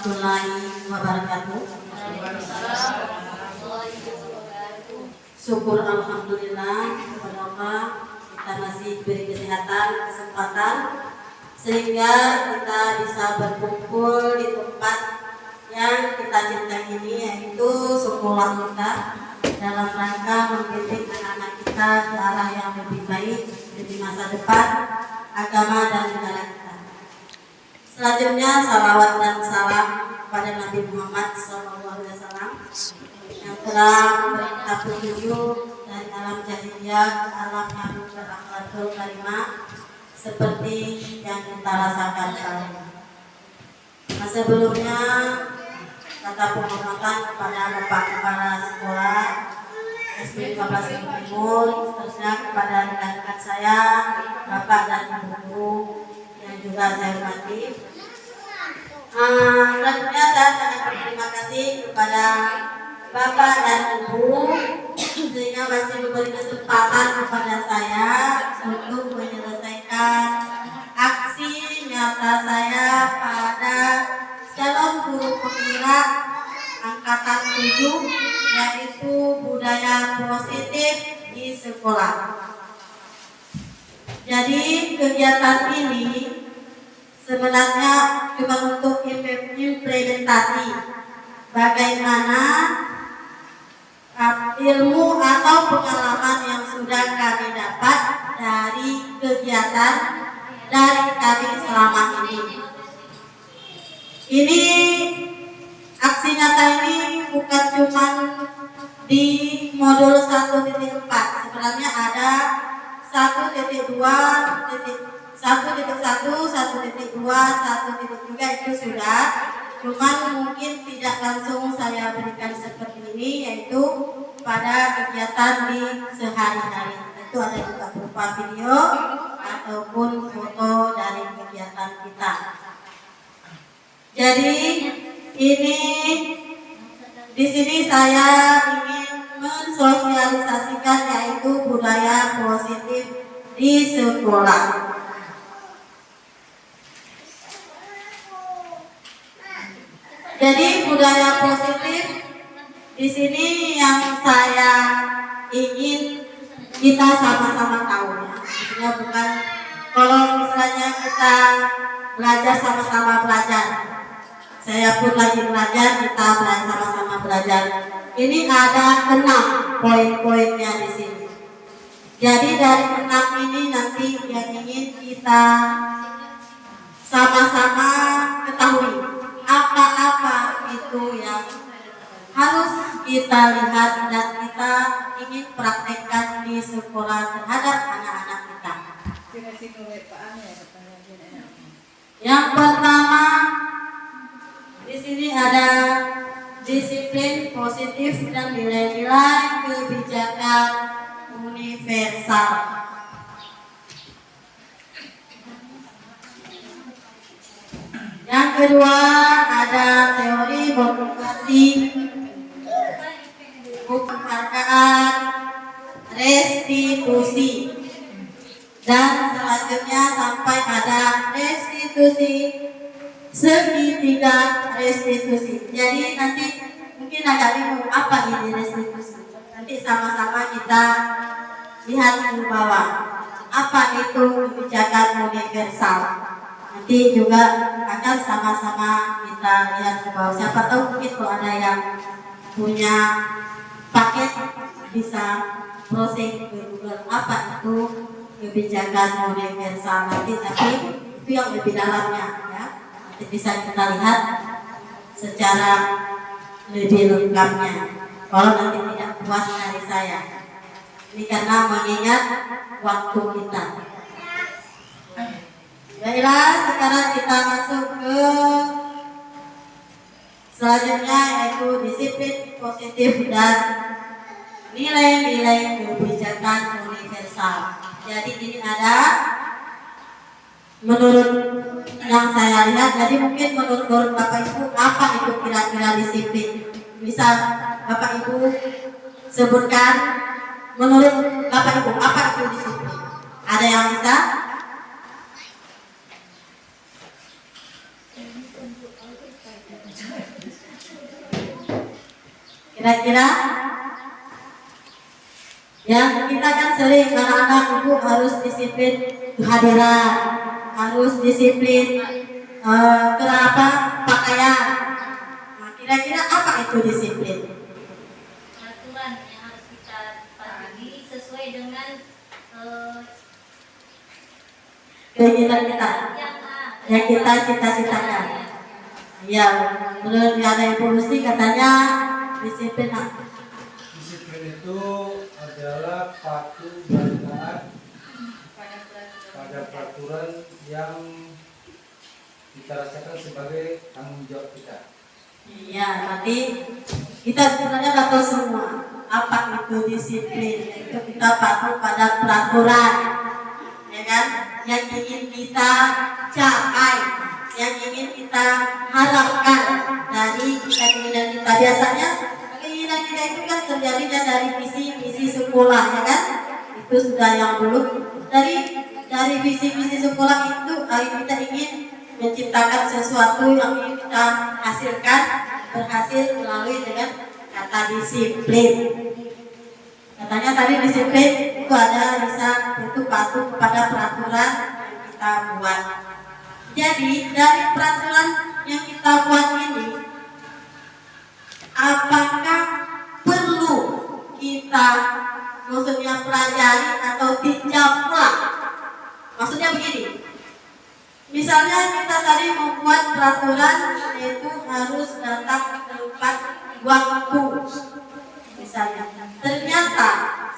warahmatullahi wabarakatuh. Syukur alhamdulillah kepada Allah kita masih diberi kesehatan, kesempatan sehingga kita bisa berkumpul di tempat yang kita cintai ini, yaitu sekolah kita, dalam rangka membimbing anak-anak kita ke arah yang lebih baik di masa depan agama dan negara kita. Selanjutnya salawat dan salam kepada Nabi Muhammad SAW yang telah memberi petunjuk dari alam jahiliyah ke alam yang berakhlakul karimah seperti yang kita rasakan saat ini. Nah, sebelumnya kata penghormatan kepada Bapak Kepala Sekolah SD 15 Timur, seterusnya kepada rekan-rekan saya, Bapak dan Ibu yang juga saya hormati. Selanjutnya saya sangat berterima kasih kepada Bapak dan Ibu sehingga masih memberi kesempatan kepada saya untuk menyelesaikan aksi nyata saya pada calon guru penggerak angkatan 7, yaitu budaya positif di sekolah. Jadi kegiatan ini sebenarnya cuma untuk implementasi bagaimana ilmu atau pengalaman yang sudah kami dapat dari kegiatan dari kami selama ini. Ini aksi nyata ini bukan cuma di modul 1.4, sebenarnya ada 1.2, 1.1, 1.2, 1.3 itu sudah, cuman mungkin tidak langsung saya berikan seperti ini, yaitu pada kegiatan di sehari-hari. Itu ada juga berupa video ataupun foto dari kegiatan kita. Jadi ini di sini saya ingin mensosialisasikan yaitu budaya positif di sekolah. Jadi budaya positif di sini yang saya ingin kita sama-sama tahu ya. Maksudnya bukan kalau misalnya kita belajar sama-sama belajar. Saya pun lagi belajar, kita sama-sama belajar. Ini ada 6 poin-poinnya di sini. Jadi dari 6 ini nanti yang ingin kita sama-sama ketahui apa-apa itu yang harus kita lihat dan kita ingin praktekkan di sekolah terhadap anak-anak kita. Yang pertama di sini ada disiplin positif dan nilai-nilai kebijakan universal. Yang kedua ada teori motivasi, penghargaan, restitusi, dan selanjutnya sampai ada restitusi segitiga restitusi. Jadi nanti mungkin agak bingung apa ini restitusi. Nanti sama-sama kita lihat di bawah apa itu kebijakan universal. Nanti juga akan sama-sama kita lihat di bawah. Siapa tahu mungkin kalau ada yang punya paket bisa browsing ke Google apa itu kebijakan universal. Tapi itu yang lebih dalamnya ya. Bisa kita lihat secara lebih lengkapnya. Kalau nanti tidak puas dari saya, ini karena mengingat waktu kita. Baiklah, sekarang kita masuk ke selanjutnya, yaitu disiplin positif dan nilai-nilai kebijakan universal. Jadi ini ada menurut yang saya lihat, jadi mungkin menurut Bapak Ibu apa itu kira-kira disiplin? Bisa Bapak Ibu sebutkan menurut Bapak Ibu apa itu disiplin? Ada yang bisa? Kira-kira yang kita kan sering anak-anak ibu harus disiplin kehadiran, harus disiplin kenapa pakaian. Nah, kira-kira apa itu disiplin? Aturan yang harus kita patuhi sesuai dengan keinginan kita, yang kita cita-citakan. Ya, menurut ada Ibu Lucy katanya disiplin. Disiplin itu adalah patuh dan taat pada peraturan yang kita rasakan sebagai tanggung jawab kita. Iya, nanti kita sebenarnya nggak tahu semua apa itu disiplin. Itu kita patuh pada peraturan, ya kan? Yang ingin kita capai, yang ingin kita harapkan dari keinginan kita. Biasanya keinginan kita itu kan terjadinya dari visi-misi sekolah, ya kan? Itu sudah yang dulu. Dari visi-misi sekolah itu kita ingin menciptakan sesuatu yang ingin kita hasilkan, berhasil melalui dengan kata disiplin. Katanya tadi disiplin itu ada lisan, itu patuh kepada peraturan yang kita buat. Jadi dari peraturan yang kita buat ini, apakah perlu kita maksudnya pelajari atau tinjau ulang? Maksudnya begini, misalnya kita tadi membuat peraturan yaitu harus datang tepat waktu, misalnya. Ternyata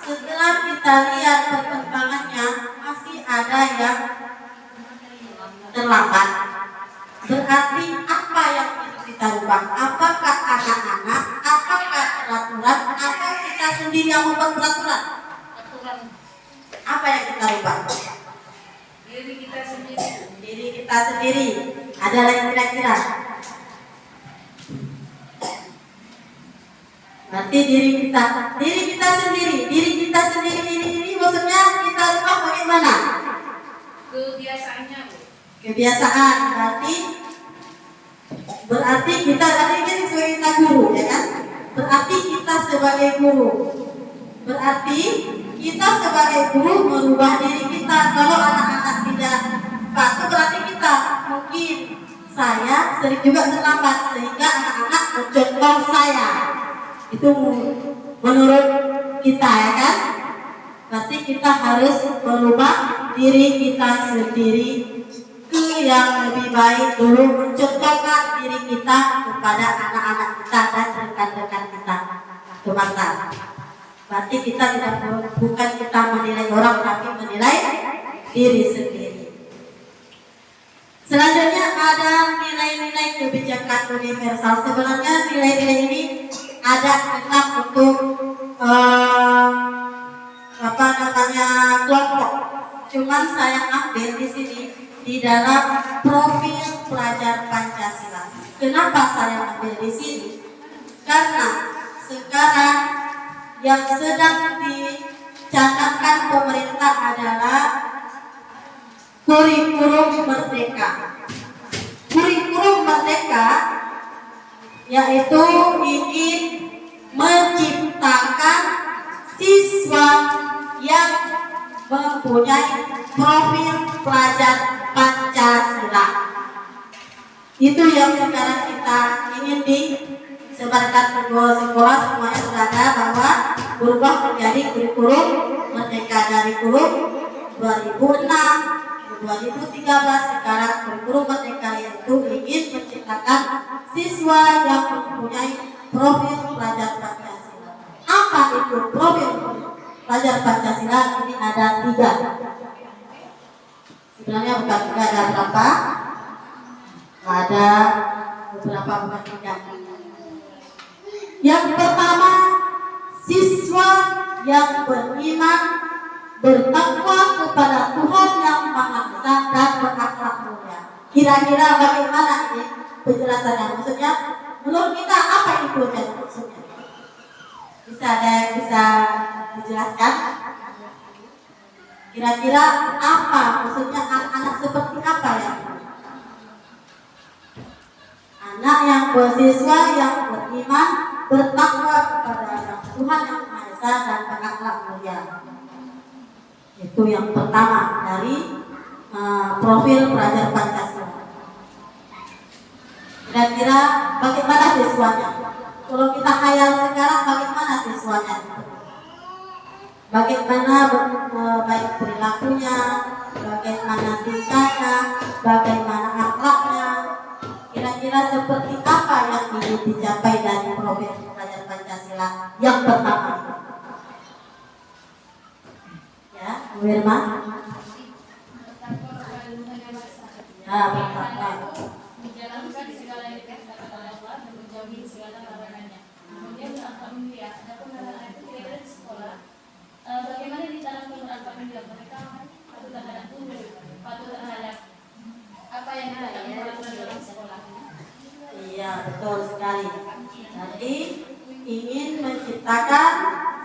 setelah kita lihat perkembangannya masih ada yang terlambat. Berarti apa yang perlu kita rubah? Apakah anak-anak, apakah peraturan, atau kita sendiri yang membuat peraturan? Apa yang kita rubah? diri kita sendiri. Diri kita sendiri. Ada lagi kira-kira? Berarti diri kita sendiri ini maksudnya kita rubah bagaimana? Kebiasaannya, Bu. Kebiasaan berarti kita tadi kan sebagai kita guru, ya kan? Berarti kita sebagai guru. Berarti kita sebagai guru merubah diri kita. Kalau anak-anak tidak patuh, berarti kita mungkin saya sering juga terlambat sehingga anak-anak mencontoh saya. Itu menurut kita, ya kan? Berarti kita harus merubah diri kita sendiri ke yang lebih baik dulu, mencontohkan diri kita kepada anak-anak kita dan rekan-rekan kita, teman-teman. Berarti kita bukan kita menilai orang, tapi menilai diri sendiri. Selanjutnya ada nilai-nilai kebijakan universal. Sebenarnya nilai-nilai ini ada tetap untuk kelompok. Cuman saya ambil di sini di dalam profil pelajar Pancasila. Kenapa saya ambil di sini? Karena sekarang yang sedang dicanangkan pemerintah adalah kurikulum merdeka. Kurikulum merdeka yaitu ingin menciptakan siswa yang mempunyai profil pelajar Pancasila. Itu yang sekarang kita ingin disebarkan ke sekolah, semuanya sudah ada bahwa berubah menjadi kurikulum merdeka dari kurikulum 2006, 2013, sekarang kurikulum merdeka yaitu ingin menciptakan siswa yang mempunyai profil pelajar Pancasila. Apa itu profil pelajar Pancasila? Ini ada 3. Sebenarnya bukan 3, ada berapa? Ada beberapa, bukan 3. Yang pertama, siswa yang beriman, bertakwa kepada Tuhan yang Maha Esa dan berakhlak mulia. Kira-kira bagaimana ini penjelasannya? Maksudnya, menurut kita apa itu maksudnya? Bisa ada yang bisa dijelaskan? Kira-kira apa? Maksudnya anak-anak seperti apa ya? anak yang bersiswa yang beriman, bertakwa kepada Tuhan Yang Maha Esa dan berakhlak mulia. Itu yang pertama dari profil pelajar Pancasila. Kira-kira bagaimana siswanya? Kalau kita khayal sekarang, bagaimana siswanya? Bagaimana baik perilakunya, bagaimana tingkahnya, bagaimana akhlaknya? Kira-kira seperti apa yang ingin dicapai dari profil pelajar Pancasila yang pertama? Ya, Bu Irma. Ya, pertama. Menjalankan segala yang dikatakan oleh Allah dan menjauhi segala larangannya. Kemudian alhamdulillah, ada penerapan itu kira-kira di sekolah. Bagaimana ditanamkan alhamdulillah mereka patut terhadap guru, patut terhadap apa yang dilakukan dalam sekolah. Iya, betul sekali. Jadi ingin menciptakan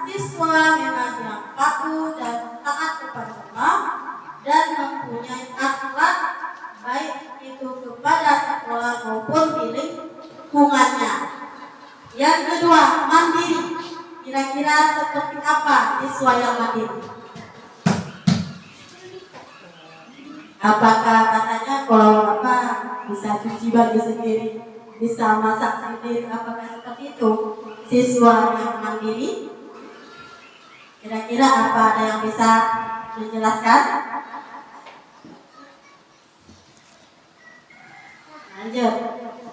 siswa memang yang patuh dan taat kepada Allah dan mempunyai akhlak baik itu kepada sekolah maupun di lingkungannya. Yang kedua, mandiri. Kira-kira seperti apa siswa yang mandiri? Apakah katanya kalau bisa cuci baju sendiri, bisa masak sendiri, apakah seperti itu siswa yang mandiri? Kira-kira apa ada yang bisa dijelaskan? Lanjut.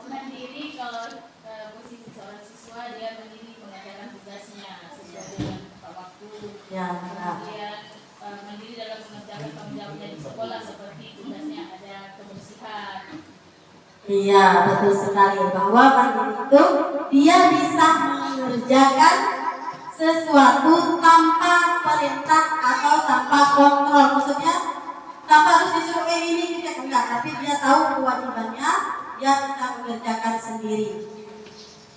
Mandiri kalau posisi seorang siswa dia mandiri mengerjakan tugasnya sesuai dengan waktu. Ya, Kemudian mandiri dalam mengerjakan tanggung jawabnya di sekolah seperti tugasnya ada kebersihan. iya, betul sekali bahwa mandiri itu dia bisa mengerjakan sesuatu tanpa perintah atau tanpa kontrol. Maksudnya tanpa harus disuruh ini kita enggak, tapi dia tahu kewajibannya, dia bisa mengerjakan sendiri.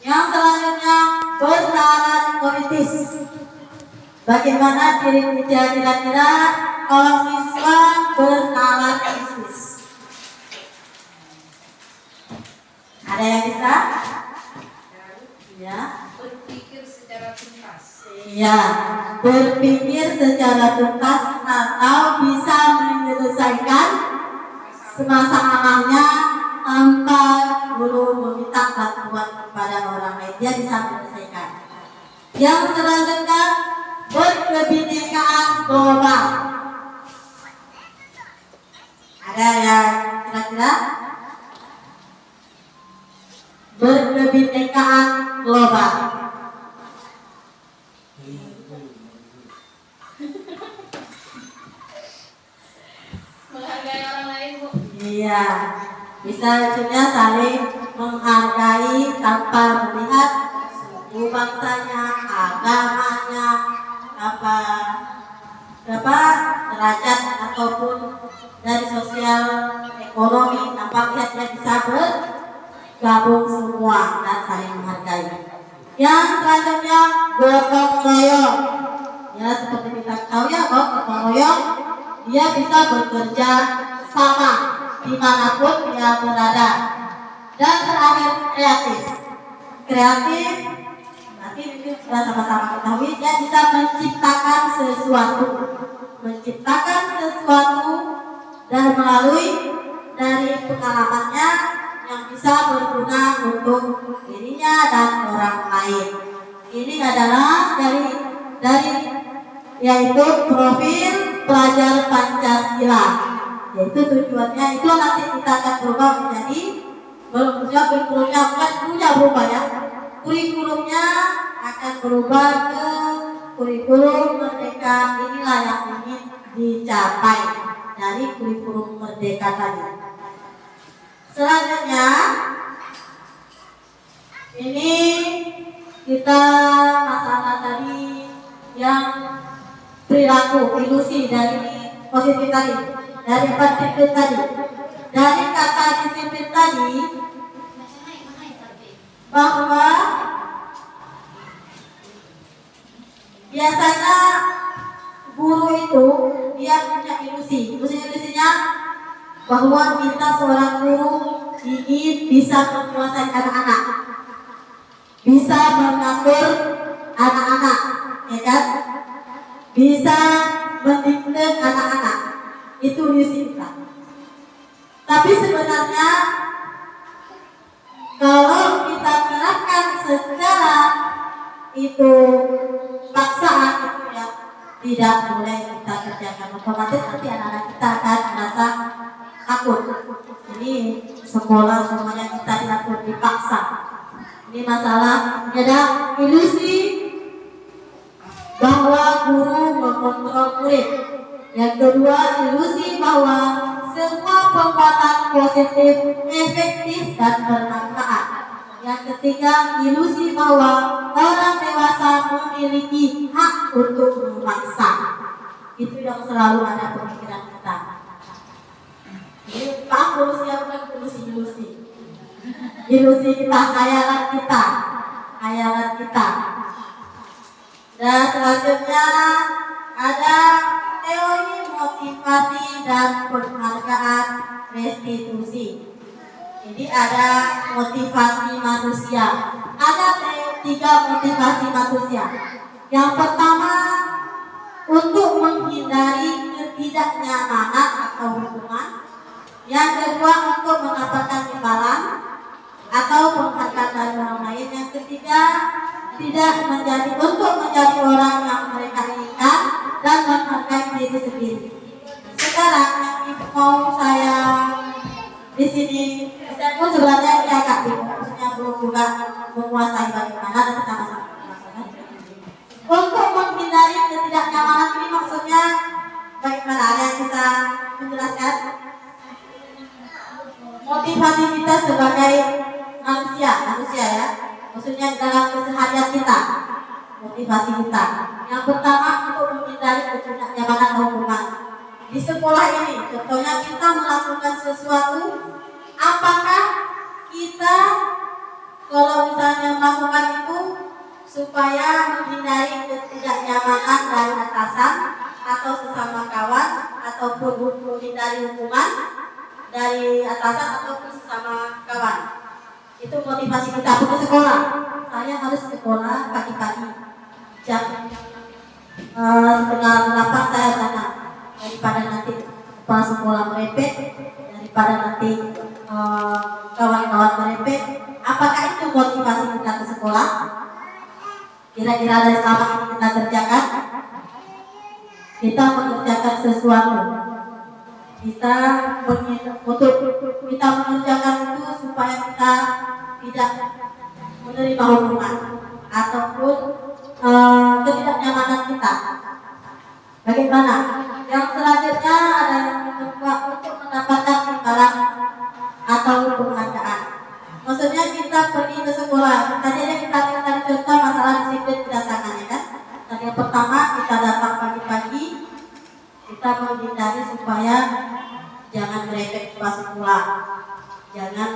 Yang selanjutnya, bernalar politis. Bagaimana kira-kira kalau siswa bernalar politis? Ada yang bisa? Ya. Berpikir secara tuntas. Iya, berpikir secara tuntas atau bisa menyelesaikan masalahnya tanpa perlu meminta bantuan kepada orang lain. Dia bisa menyelesaikan. Yang selanjutnya, berkebinekaan global. Ada yang kira-kira? Berkebinekaan global. Menghargai orang lain, Bu. Iya, bisa maksudnya saling menghargai tanpa melihat suku bangsanya, agamanya, derajat ataupun dari sosial ekonomi, tanpa lihat dia bisa bergabung semua dan saling menghargai. Yang selanjutnya gotong royong. Ya, seperti kita tahu ya, gotong royong dia bisa bekerja sama dimanapun dia berada. Dan terakhir, kreatif. Kreatif nanti sudah sama-sama ketahui, dia bisa menciptakan sesuatu dan melalui dari pengalamannya yang bisa berguna untuk dirinya dan orang lain. Ini adalah dari yaitu profil pelajar Pancasila, yaitu tujuannya itu nanti kita akan berubah menjadi kurikulumnya akan berubah ke kurikulum merdeka. Inilah yang ingin dicapai dari kurikulum merdeka tadi. Selanjutnya ini kita masalah tadi yang perilaku ilusi dari positif tadi, dari disiplin tadi, dari kata disiplin tadi, bahwa biasanya guru itu dia punya ilusinya bahwa kita seorang guru ingin bisa menguasai anak-anak, bisa mengatur anak-anak, ya kan? Bisa mendidik anak-anak. Itu misi kita. Tapi sebenarnya kalau kita terapkan secara itu paksaan itu ya tidak boleh kita kerjakan, otomatis nanti anak-anak kita akan merasa takut. Ini sekolah semuanya kita diatur dipaksa. Ini masalah ada ilusi bahwa guru mengontrol murid. Yang kedua, ilusi bahwa semua perbuatan positif efektif dan bermanfaat. Yang ketiga, ilusi bahwa orang dewasa memiliki hak untuk memaksa. Itu yang selalu ada pemikiran kita. Jadi Pak ilusi apa kan ilusi. Ilusi kita, khayalan kita. Dan selanjutnya ada teori motivasi dan penghargaan restitusi. Jadi ada motivasi manusia. Ada 3 motivasi manusia. Yang pertama, untuk menghindari ketidaknyamanan atau hukuman. Yang kedua, untuk mendapatkan imbalan atau penghargaan dari orang lain. Yang ketiga, untuk menjadi orang yang mereka inginkan dan menghargai diri sendiri. Sekarang yang mau saya di sini, saya pun sebenarnya ini agak bingung, maksudnya belum juga menguasai bagaimana dan sama-sama. Untuk menghindari ketidaknyamanan ini maksudnya bagaimana? Ada yang bisa menjelaskan? Motivasi kita sebagai manusia ya. Maksudnya dalam keseharian kita, motivasi kita. Yang pertama, untuk menghindari ketidaknyamanan atau hukuman. Di sekolah ini, contohnya kita melakukan sesuatu, apakah kita kalau misalnya melakukan itu supaya menghindari ketidaknyamanan dari atasan atau sesama kawan, ataupun menghindari hukuman dari atasan ataupun sesama kawan. Itu motivasi kita ke sekolah. Saya harus sekolah pagi-pagi jam 7:30 saya sana, daripada nanti kepala sekolah merepet, daripada nanti kawan-kawan merepet. Apakah itu motivasi kita ke sekolah? Kira-kira dari selama ini kita kerjakan? Kita mengerjakan sesuatu. Kita mengerjakan itu supaya kita tidak menerima hukuman ataupun ketidaknyamanan kita. Bagaimana? Yang selanjutnya ada yang kedua, untuk mendapatkan imbalan atau penghargaan. Maksudnya kita pergi ke sekolah. Tadi aja kita contoh masalah disiplin kedatangan, ya kan? Dan yang pertama, kita datang pagi-pagi, kita menghindari supaya jangan merepek pas sekolah, jangan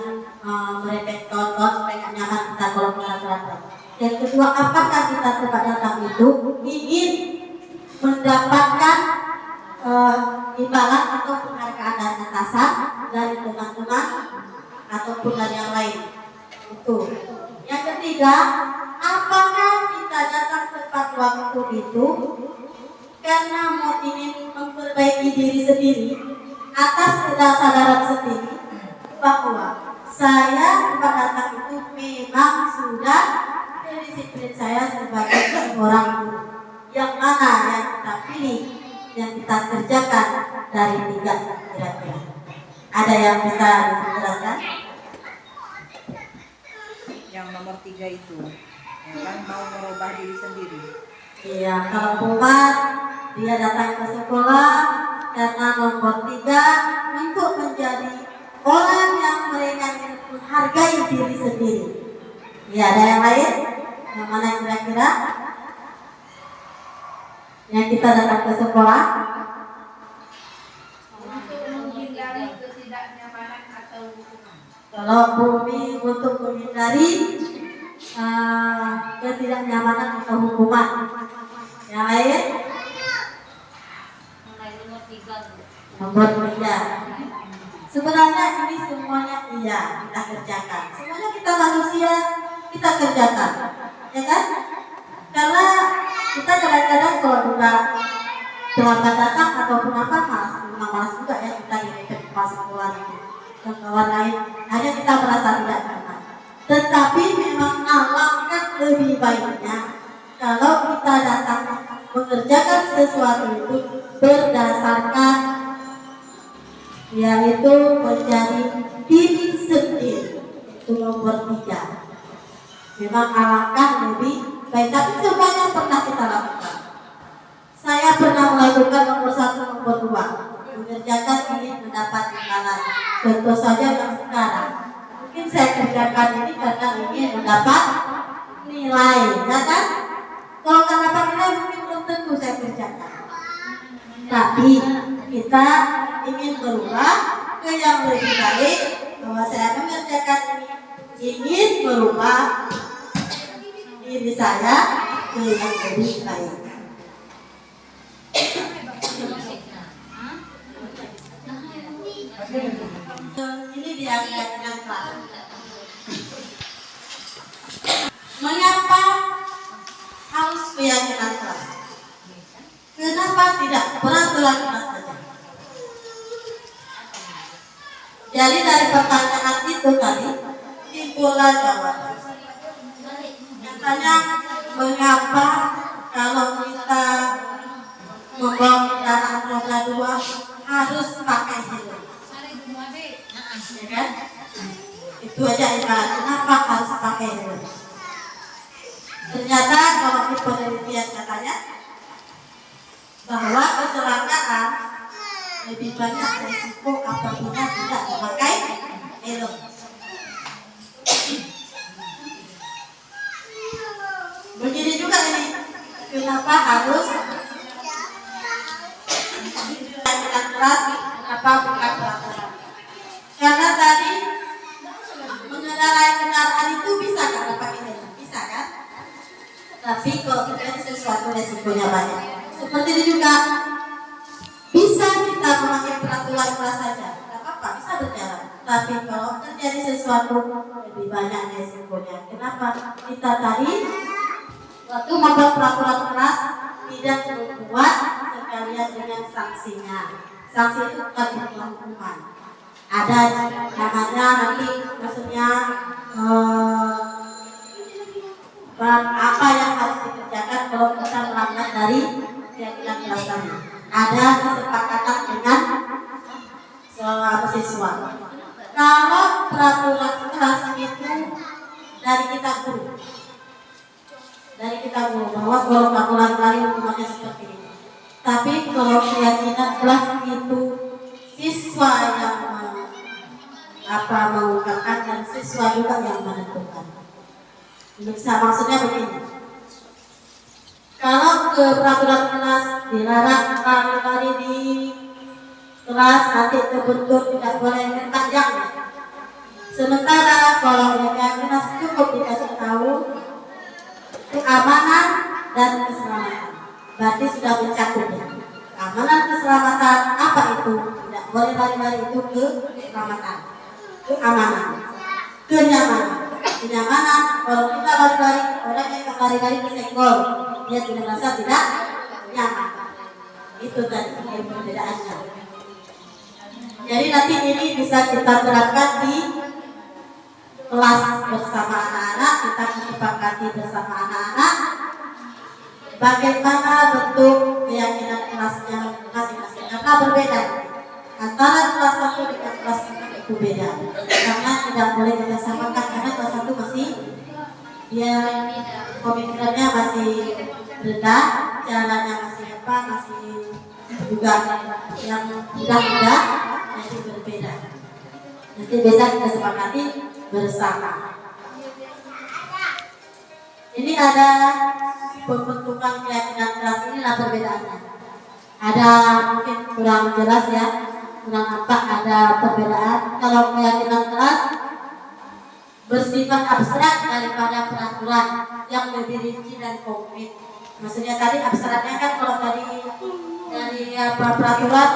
merepek kawan-kawan supaya nggak nyaman kita kalau kita belajar. Yang kedua, apakah kita tempat datang itu ingin mendapatkan imbalan atau penghargaan dari atasan, dari teman-teman, ataupun dari yang lain? Itu. Yang ketiga, apakah kita datang tepat waktu itu karena mau ingin memperbaiki diri sendiri atas kesadaran sendiri bahwa saya tempat datang itu memang sudah disiplin saya sebagai seorang guru. Yang mana yang kita pilih, yang kita kerjakan dari 3 kira-kira? Ada yang bisa dijelaskan? Yang nomor 3 itu, ya kan, mau merubah diri sendiri. Iya, kalau Umar dia datang ke sekolah karena nomor 3 untuk menjadi orang yang mereka menghargai diri sendiri. Iya, ada yang lain? Yang mana kira-kira? Yang kita datang ke sekolah? Untuk menghindari ketidaknyamanan atau hukuman. Kalau Bumi untuk menghindari ketidaknyamanan atau hukuman. Yang lain? Nomor 3. Sebenarnya ini semuanya iya kita kerjakan. Semuanya kita manusia kita kerjakan, ya kan? Karena kita kadang-kadang kalau udah terlambat datang ataupun apa malas juga ya kita masuk keluar ke kawan lain. Hanya kita merasa tidak nyaman. Tetapi memang alangkah lebih baiknya kalau kita datang mengerjakan sesuatu itu berdasarkan yaitu menjadi diri sendiri. Itu nomor 3. Memang alangkah lebih baik, tapi semuanya pernah kita lakukan. Saya pernah melakukan nomor 1, nomor 2, mengerjakan ingin mendapat imbalan. Contoh saja yang sekarang, mungkin saya kerjakan ini karena ingin mendapat nilai, ya kan? Kalau nggak dapat nilai mungkin belum tentu saya kerjakan. Tapi kita ingin berubah ke yang lebih baik, bahwa saya mengerjakan ini ingin berubah diri saya ke yang lebih baik. Ini dia keyakinan kelas. Mengapa harus keyakinan kelas? Kenapa tidak peraturan kelas saja? Jadi dari pertanyaan itu tadi timbullah jawaban. Katanya mengapa kalau kita membawa kendaraan roda 2 harus pakai helm? Ya kan? Itu aja ibarat. Kenapa harus pakai helm? Ternyata kalau di penelitian katanya bahwa kecelakaan lebih banyak risiko apabila tidak memakai helm. Begini juga ini, kenapa harus keyakinan keras, kenapa bukan peraturan? Karena tadi mengendarai kendaraan itu bisa karena pakai helm, bisa kan? Tapi kalau terjadi sesuatu resikonya banyak. Seperti ini juga bisa kita memakai peraturan keras saja, tidak apa-apa, bisa berjalan. Tapi kalau terjadi sesuatu lebih banyak resikonya. Kenapa? Kita tadi waktu membuat peraturan keras tidak membuat sekalian dengan sanksinya. Sanksi itu bukan hukuman. Ada namanya nanti maksudnya apa yang harus dikerjakan kalau kita melanggar dari keyakinan kelas tadi. Ada kesepakatan dengan siswa. Kalau peraturan kelas itu dari kita guru. Dari kita guru bahwa kalau kamu lari hukumannya seperti ini. Tapi kalau keyakinan kelas itu siswa yang mengungkapkan dan siswa juga yang menentukan. Bisa maksudnya begini. Kalau ke peraturan kelas dilarang lari-lari di kelas, nanti terbentur tidak boleh mentajam. Sementara kalau keyakinan cukup dikasih tahu keamanan dan keselamatan, berarti sudah mencakup ya. Keamanan, keselamatan, apa itu? Tidak boleh lari-lari itu ke keselamatan, keamanan, kenyamanan. Kenyamanan, kalau kita lari-lari, orang yang lari-lari kesenggol, dia tidak merasa tidak nyaman. Itu tadi perbedaannya. Jadi nanti ini bisa kita terapkan di kelas bersama anak-anak, kita kesepakati bersama anak-anak bagaimana bentuk keyakinan kelasnya masing-masing. Karena berbeda antara kelas 1 dengan kelas 2 itu beda. Karena tidak boleh kita samakan karena kelas 1 masih dia pemikirannya masih rendah, jalannya masih masih juga yang mudah-mudah, nanti berbeda. Nanti bisa kita sepakati bersama. Ini ada pembentukan keyakinan kelas, inilah perbedaannya. Ada mungkin kurang jelas ya, kurang nampak ada perbedaan. Kalau keyakinan kelas bersifat abstrak daripada peraturan yang lebih rinci dan konkret. Maksudnya tadi abstraknya kan kalau tadi dari peraturan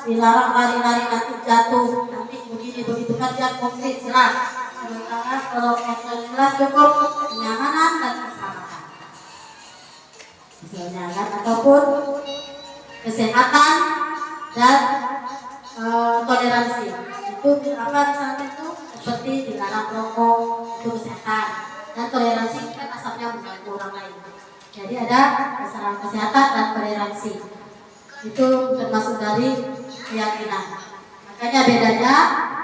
dilarang lari-lari nanti jatuh, nanti dibutuhkan yang konkret jelas. Sementara kalau yang jelas cukup kenyamanan dan keselamatan. Misalnya kan, ataupun kesehatan dan toleransi. Itu apa misalnya itu seperti dilarang rokok, itu kesehatan, dan toleransi kan asapnya mengganggu orang lain. Jadi ada masalah kesehatan dan toleransi. Itu termasuk dari keyakinan. Makanya bedanya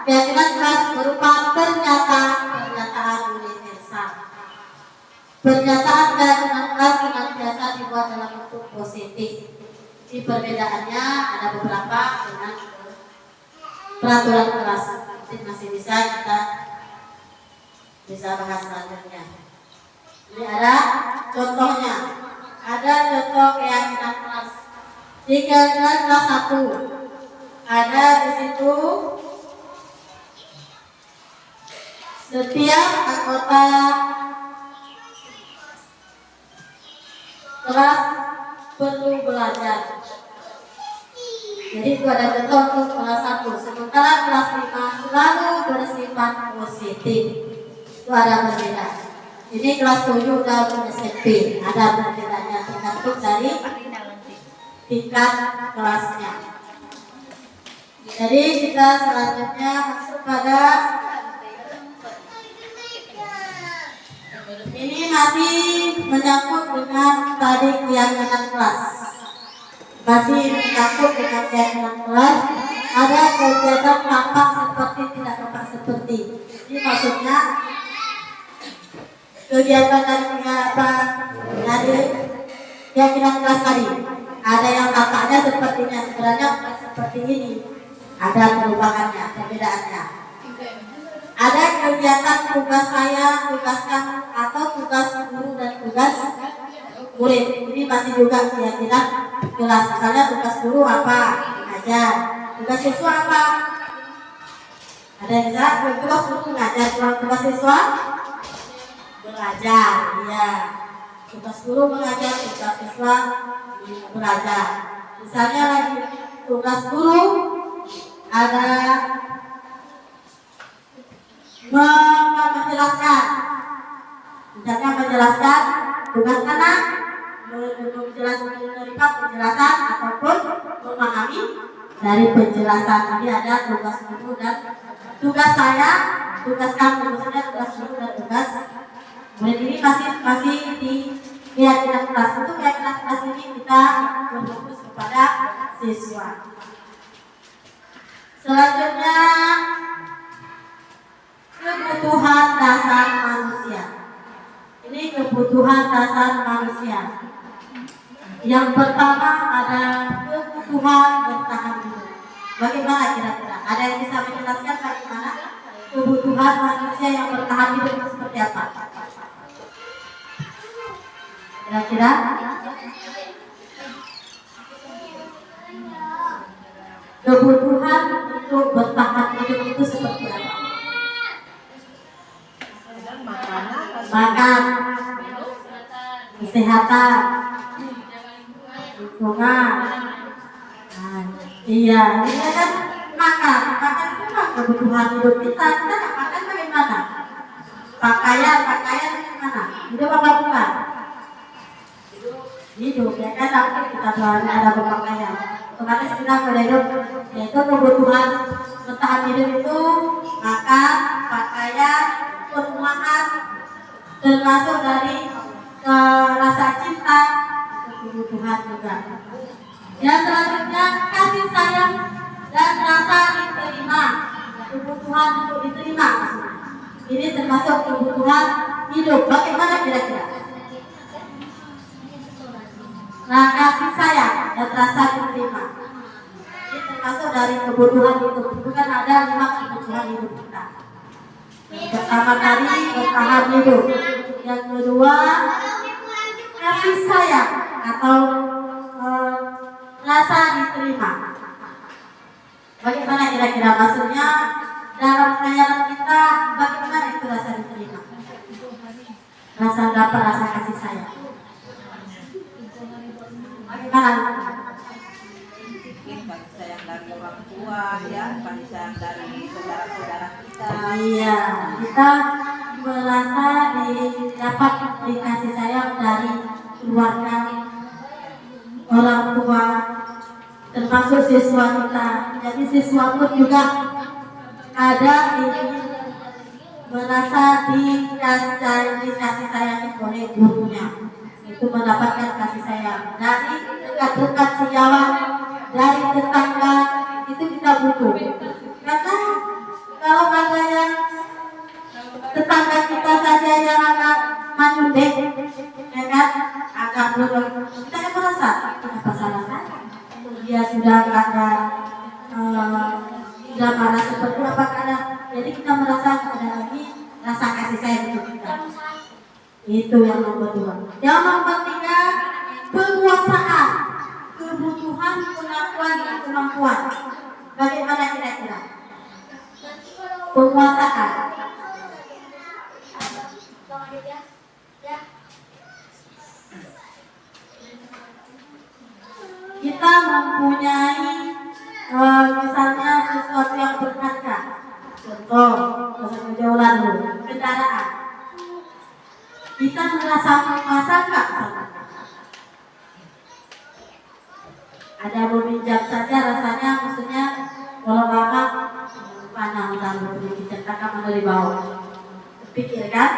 keyakinan keras berupa pernyataan universal. Pernyataan keyakinan keras senantiasa dibuat dalam bentuk positif. Di perbedaannya ada beberapa dengan peraturan keras. Nanti masih kita bisa bahas selanjutnya. Ini ada contohnya. Ada contoh keyakinan keras. Di keyakinan kelas 1 ada di situ setiap anggota kelas perlu belajar. Jadi itu ada contoh untuk kelas 1. Sementara kelas 5 selalu bersifat positif. Itu ada perbedaan. Ini kelas 7 dan SMP ada perbedaannya tergantung dari tingkat kelasnya. Jadi kita selanjutnya masuk pada ini masih menyangkut dengan tadi keyakinan kelas. Masih menyangkut dengan keyakinan kelas. Ada kegiatan tampak seperti tidak tampak seperti. Ini maksudnya kegiatan dari keyakinan kelas tadi. Ada yang tampaknya sepertinya, sebenarnya bukan seperti ini. Ada perubahannya, perbedaannya. Ada kegiatan tugas saya, tugas kamu, atau tugas guru dan tugas murid. Ini masih juga keyakinan kelas. Misalnya tugas guru apa? Mengajar. Tugas siswa apa? Ada yang bisa? Tugas guru mengajar. Tugas siswa belajar. Iya. Tugas guru mengajar, tugas siswa belajar. Misalnya lagi tugas guru ada menjelaskan, misalnya menjelaskan tugas anak, menerima penjelasan ataupun memahami dari penjelasan. Jadi ada tugas guru dan tugas saya, tugas kamu, misalnya tugas guru dan tugas murid. Ini masih di keyakinan kelas. Untuk keyakinan kelas ini kita berfokus kepada siswa. Selanjutnya kebutuhan dasar manusia. Ini kebutuhan dasar manusia. Yang pertama ada kebutuhan bertahan hidup. Bagaimana kira-kira? Ada yang bisa menjelaskan bagaimana kebutuhan manusia yang bertahan hidup itu seperti apa? Kira-kira? Kebutuhan untuk bertahan hidup itu seperti apa? Makan, kesehatan, lingkungan. Iya, ini kan makan itu kan kebutuhan hidup kita. Kita nggak makan bagaimana? Pakaian bagaimana? Hidup apa bukan? Hidup, ya kan? Tapi kita ada berpakaian. Otomatis kita hidup, yaitu kebutuhan bertahan hidup itu makan, pakaian, perumahan, termasuk dari rasa cinta, kebutuhan juga. Yang selanjutnya kasih sayang dan rasa diterima, kebutuhan untuk diterima. Ini termasuk kebutuhan hidup. Bagaimana kira-kira? Nah, kasih sayang dan rasa diterima ini termasuk dari kebutuhan hidup. Bukan ada 5 kebutuhan hidup kita. Yang pertama tadi bertahan hidup. Yang kedua kasih sayang atau rasa diterima. Bagaimana kira-kira maksudnya dalam khayalan kita? Bagaimana itu rasa diterima? Rasa dapat rasa kasih sayang. Bagaimana? Mungkin kasih sayang dari orang tua, ya, kasih sayang dari saudara-saudara kita merasa dapat dikasih sayang dari keluarga, orang tua, termasuk siswa kita. Jadi siswa pun juga ada ini merasa dikasih sayang oleh gurunya. Itu mendapatkan kasih sayang dari dekat-dekat sejawat, dari tetangga, itu kita butuh. Karena kalau ada yang tetangga kita saja yang agak menyundek, ya kan, agak belum, kita kan merasa apa salah saya? Dia sudah ada sudah marah seperti apa ada, jadi kita merasa ada lagi rasa kasih sayang untuk kita. Itu yang nomor 2. Yang nomor 3, penguasaan, kebutuhan, pengakuan, dan kemampuan. Bagaimana kira-kira? Penguasaan. Kita mempunyai misalnya sesuatu yang berharga. Contoh, jauh lalu, kendaraan. Kita merasa menguasai nggak? Ada meminjam saja rasanya, maksudnya kalau bapak panah lalu diceritakan mana di bawah. Pikirkan,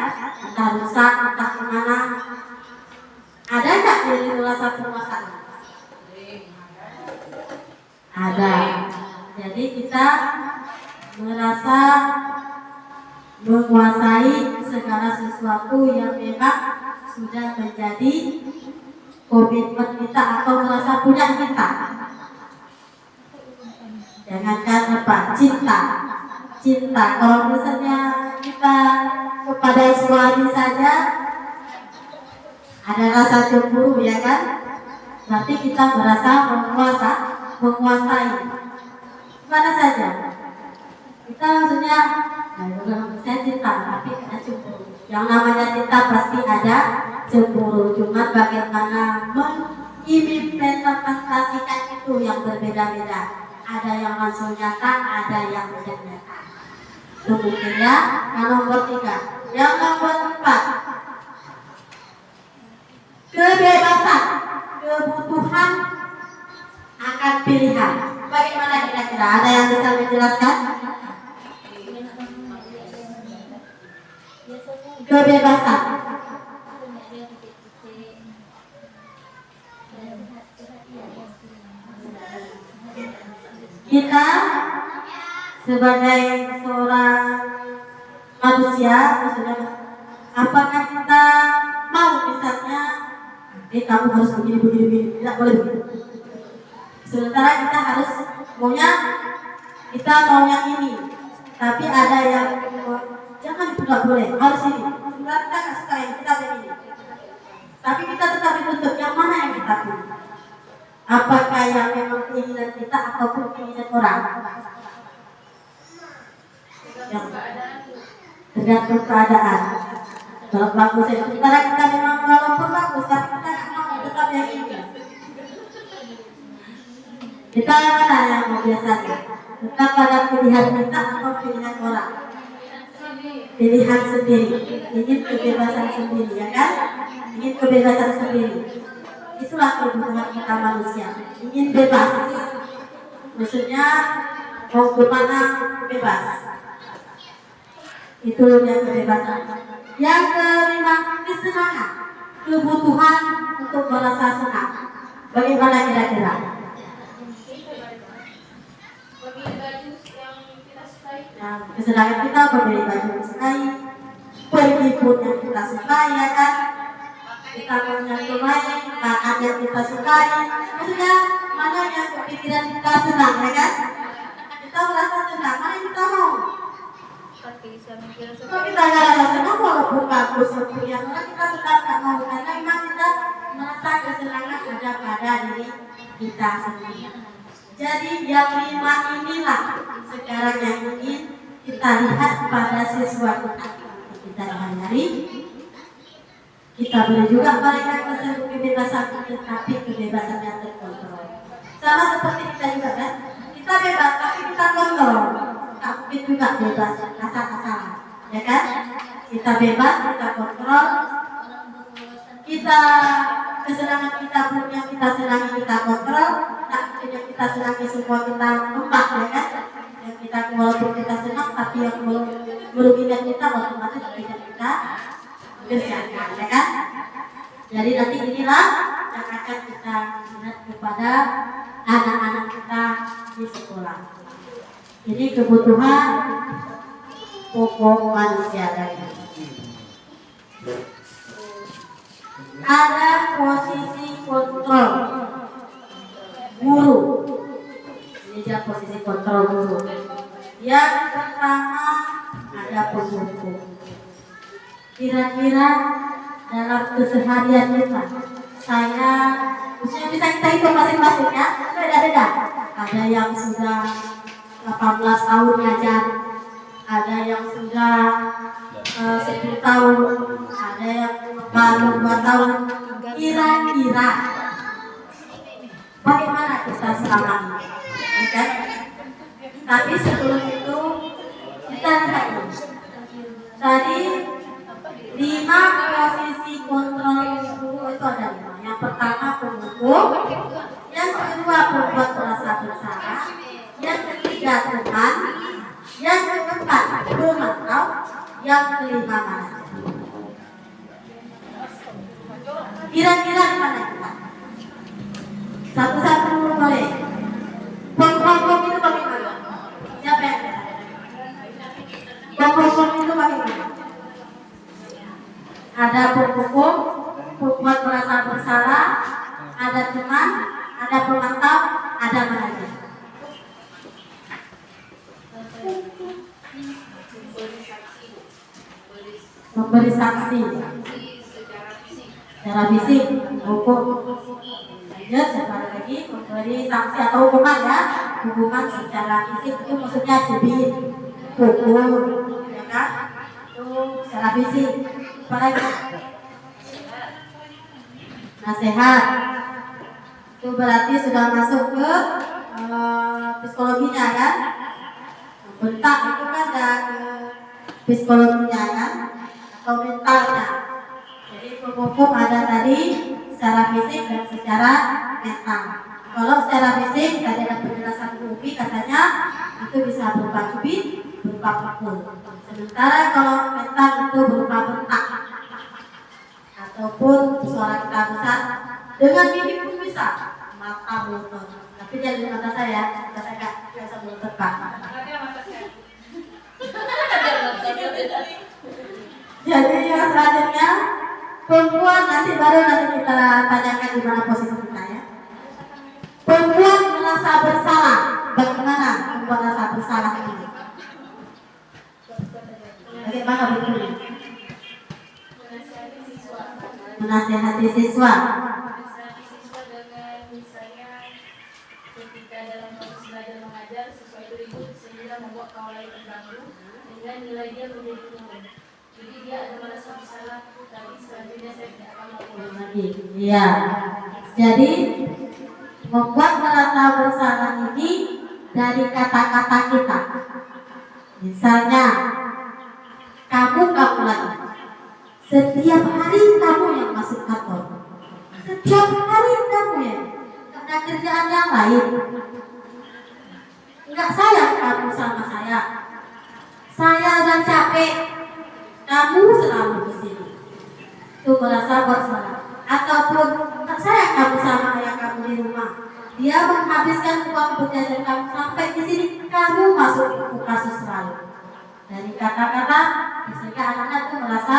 entah rusak, entah kemana. Ada nggak yang merasa penguasaan? Ada. Jadi kita merasa menguasai segala sesuatu yang memang sudah menjadi komitmen kita atau merasa punya kita. Jangankan apa, cinta. Kalau misalnya kita kepada suami saja ada rasa cemburu, ya kan? Berarti kita merasa menguasai. Mana saja. Kita maksudnya, saya cinta, tapi ada cemburu. Yang namanya cinta pasti ada cemburu. Cuma bagaimana mengimplementasikan itu yang berbeda-beda. Ada yang langsung nyata, ada yang tidak nyata. Kemudian yang nomor 3. Yang nomor 4, kebebasan, kebutuhan akan pilihan. Bagaimana kira-kira? Ada yang bisa menjelaskan? Kebebasan. Kita sebagai seorang manusia, maksudnya, apakah kita mau misalnya, kamu harus begini, tidak boleh begitu. Sementara kita harus kita maunya ini, tapi ada yang jangan, itu tidak boleh, harus ini. Sementara kita nggak suka yang kita begini, tapi kita tetap dituntut. Yang mana yang kita pilih? Apakah yang memang keinginan kita ataupun keinginan orang? Tergantung keadaan. Kalau bagus, sementara kita memang walaupun bagus, tapi kita nggak mau, tetap yang ini. Kita mana yang mau biasanya? Tetap pada pilihan kita atau pilihan orang? Pilihan sendiri. Ingin kebebasan sendiri, ya kan? Ingin kebebasan sendiri. Itulah kebutuhan kita manusia. Ingin bebas. Maksudnya mau kemana bebas. Itu yang kebebasan. Yang kelima, kesenangan. Kebutuhan untuk merasa senang. Bagaimana kira-kira? Nah, kesenangan kita membeli baju yang sukai, pergi pun yang kita sukai, ya kan? Kita menyentuhi makan yang kita sukai. Maksudnya mana yang pikiran kita senang, ya kan? Kita merasa senang, mana yang kita mau? Kalau kita nggak ada senang, walaupun bagus yang orang, kita tetap nggak mau, karena memang kita merasa kesenangan ada pada diri kita sendiri. Jadi yang 5 inilah sekarang yang ingin kita lihat pada siswa kita hari. Kita boleh juga mereka kebebasan, tetapi kebebasan yang terkontrol. Sama seperti kita juga kan, kita bebas tapi kita kontrol. Tak mungkin juga bebas asal-asalan, ya kan? Kita bebas, kita kontrol, kita kesenangan kita pun yang kita senangi kita kontrol, takdir yang kita senangi semua kita tempat, ya kan? Yang kita walaupun kita senang, tapi yang merugikan kita otomatis tidak kita kerjakan, ya kan? Jadi nanti inilah yang akan kita lihat kepada anak-anak kita di sekolah. Ini kebutuhan pokok manusia tadi. Ada posisi kontrol guru. Ini dia posisi kontrol guru. Yang pertama ada pembuku. Kira-kira dalam keseharian kita, saya bisa kita hitung masing-masing ya. Beda-beda. Ada yang sudah 18 tahun ngajar, ada yang sudah 10 tahun, ada yang baru 2 tahun. Kira-kira bagaimana kita selama ini? Okay? Tapi sebelum itu kita lihat tadi 5 posisi kontrol guru itu ada 5. Yang pertama pembuku, yang kedua pembuat merasa bersalah, yang ketiga teman, yang keempat pemantau, yang kelima manajer. Kira-kira di mana kita? Satu-satu boleh. Kontrol itu bagaimana? Siapa yang bisa? Kontrol itu bagaimana? Ada pembuku, pembuat merasa bersalah, ada teman, ada pemantau, ada manajer. Memberi saksi secara fisik, hukum. Lanjut, sekali lagi memberi sanksi atau hukuman ya. Hukuman secara fisik itu maksudnya cubit, pukul, ya kan? Itu secara fisik. Apalagi nasihat, itu berarti sudah masuk ke psikologinya kan? Bentak itu kan ada psikologinya kan? Atau mentalnya. Jadi hukum ada tadi secara fisik dan secara mental. Kalau secara fisik tadi ada penjelasan Bu Upi, katanya itu bisa berupa cubit, berupa pukul. Sementara kalau mental itu berupa bentak ataupun suara kita besar, dengan mimik pun bisa, mata melotot. Tapi jangan di mata saya nggak biasa melotot Pak. Jadi yang selanjutnya perempuan, nanti baru kita tanyakan di mana posisi kita ya. Perempuan merasa bersalah, bagaimana perempuan merasa bersalah ini? Bagaimana bentuknya? Menasihati siswa. Menasihati siswa dengan misalnya ketika dalam proses belajar mengajar siswa itu ribut sehingga membuat kawan lain terganggu sehingga nilai dia menjadi turun. Jadi dia ada merasa bersalah, tapi selanjutnya saya tidak akan melakukan lagi. Iya. Jadi membuat merasa bersalah ini dari kata-kata kita. Misalnya, kamu lagi. Setiap hari kamu yang masuk kantor. Setiap hari kamu ya. Ada kerjaan yang lain. Enggak sayang kamu sama saya. Saya udah capek. Kamu selalu di sini. Itu merasa bersalah. Ataupun enggak sayang kamu sama ayah kamu di rumah. Dia menghabiskan uang jajan kamu sampai di sini. Kamu masuk ke kasus selalu. Dari kata-kata sehingga anak-anak itu merasa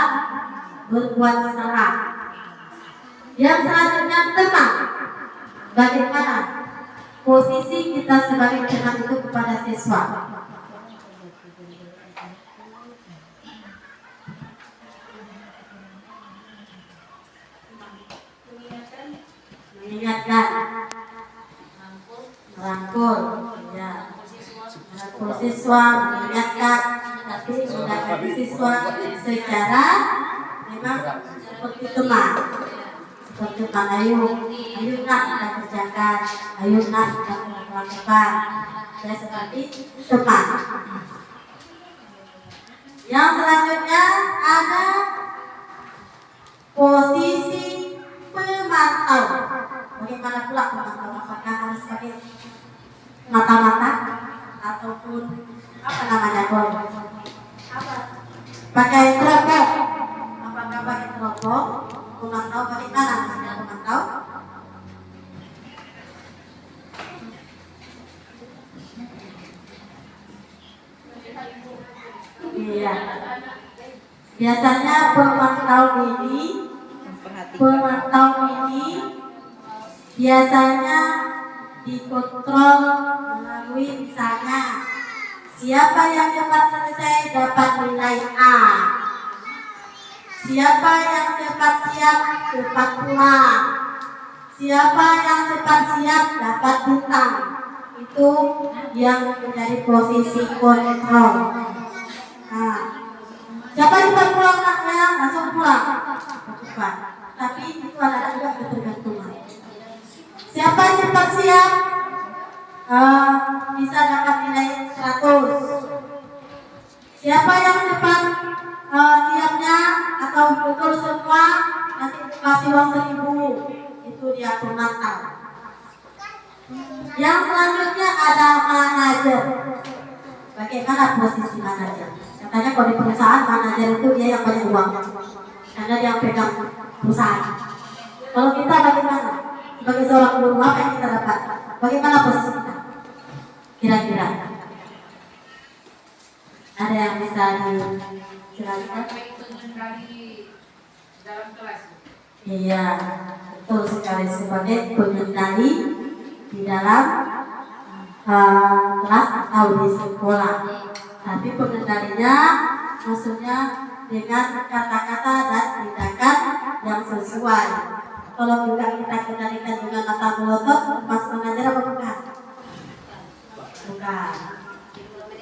berbuat salah. Yang selanjutnya teman. Bagaimana posisi kita sebagai teman itu kepada siswa? Mengingatkan, merangkul, ya. Merangkul siswa, mengingatkan, tapi mendapat siswa secara memang seperti teman. Seperti Pak Ayu nak kita kerjakan, Ayu nak kita melakukan. Ya seperti teman. Yang selanjutnya ada posisi pemantau. Bagaimana pula pemantau? Apakah harus pakai mata-mata ataupun apa namanya kalau pakai teropong? Apakah pakai teropong? Pemantau bagaimana? Pemantau? Iya. Biasanya pemantau ini biasanya dikontrol melalui misalnya siapa yang cepat selesai dapat nilai A, siapa yang cepat siap cepat pulang, siapa yang cepat siap dapat bintang. Itu yang menjadi posisi kontrol. Nah, siapa cepat pulang anaknya langsung pulang cepat. Tapi itu ada juga ketergantungan. Siapa cepat siap bisa dapat nilai 100. Siapa yang cepat siapnya atau betul semua nanti kasih uang 1.000. Itu dia pemantau. Yang selanjutnya ada manajer. Bagaimana posisi manajer? Katanya kalau di perusahaan manajer itu dia yang banyak uang, karena dia yang pegang perusahaan. Kalau kita bagaimana? Sebagai seorang guru apa yang kita dapat? Bagaimana posisi kita? Kira-kira ada yang bisa dijelaskan? Dalam kelas. Iya, betul sekali, sebagai pengendali di dalam kelas atau di sekolah. Tapi pengendalinya maksudnya dengan kata-kata dan tindakan yang sesuai. Kalau juga kita kendalikan dengan mata melotot, pas mengajar apa bukan? Bukan.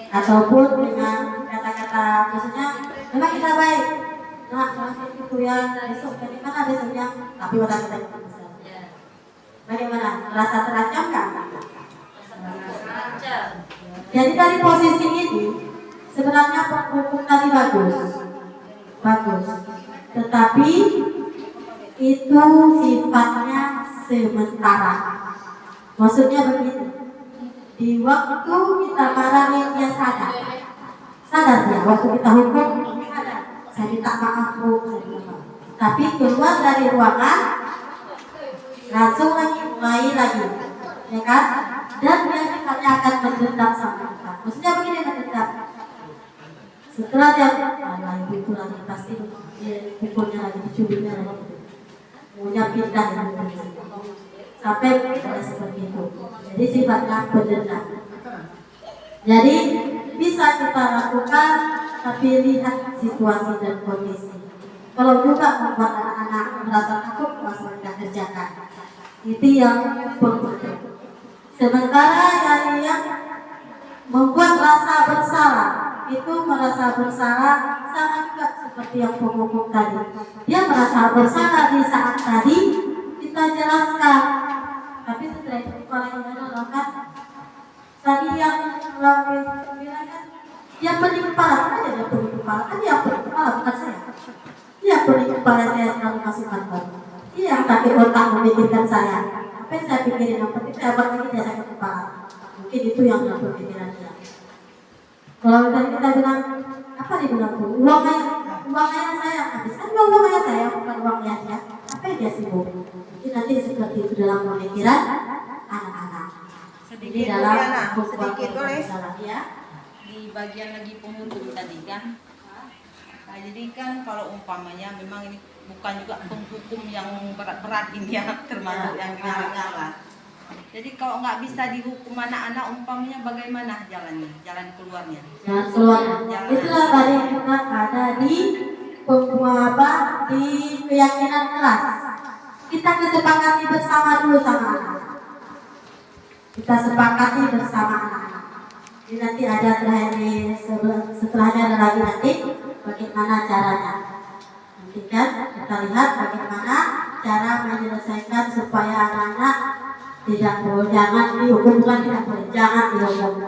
Ataupun dengan kata-kata maksudnya memang kita baik. Nah, itu ya besok bagaimana besoknya? Tapi udah kita bisa. Bagaimana? Merasa terancam kan? Jadi dari posisi ini sebenarnya hukum tadi bagus, tetapi itu sifatnya sementara. Maksudnya begitu. Di waktu kita marahi dia sadar dia. Waktu kita hukum sadar. Saya minta maaf Bu, tapi keluar dari ruangan langsung mulai lagi, ya kan? Dan dia sifatnya akan mendendam sama kita. Maksudnya begini, mendendam. Setelah dia itu lagi pasti dia pukulnya lagi, dicubitnya lagi, maunya pindah sampai seperti itu. Jadi sifatnya mendendam. Jadi bisa kita lakukan, tapi lihat situasi dan kondisi. Kalau juga membuat anak-anak merasa takut, langsung tidak kerjakan. Itu yang penting. Sementara yang membuat rasa bersalah, itu merasa bersalah sama juga seperti yang penghukum tadi. Dia merasa bersalah di saat tadi kita jelaskan, tapi setelah itu kalau yang melakukan tadi yang bilang kan, yang pening kepala aja, dia pening kepala kan, dia pening kepala bukan saya. Dia pening kepala, saya selalu masuk kantor. Dia yang sakit otak memikirkan saya. Apa yang saya pikirin, yang penting saya buat lagi dia sakit kepala. Mungkin itu yang dalam pikiran dia. Kalau tadi kita bilang, apa dia bilang tuh? Uangnya saya habis, kan uangnya saya bukan uangnya dia. Apa yang dia sibuk? Jadi nanti seperti itu dalam pemikiran anak-anak. Sedikit dalam sedikit boleh ya. di bagian lagi penutup tadi kan. Nah, jadi kan kalau umpamanya memang ini bukan juga penghukum yang berat-berat ini ya, termasuk yang ringan-ringan. Jadi kalau nggak bisa dihukum anak-anak umpamanya bagaimana jalannya, jalan keluarnya? Jalan keluar. Itulah tadi kita ada di di keyakinan kelas. Kita kesepakati bersama dulu sama anak. Kita sepakati bersama anak-anak. Jadi nanti ada terakhir setelahnya ada lagi nanti bagaimana caranya. Nanti kan kita lihat bagaimana cara menyelesaikan supaya anak-anak jangan dihukum, bukan tidak boleh, jangan dihukum.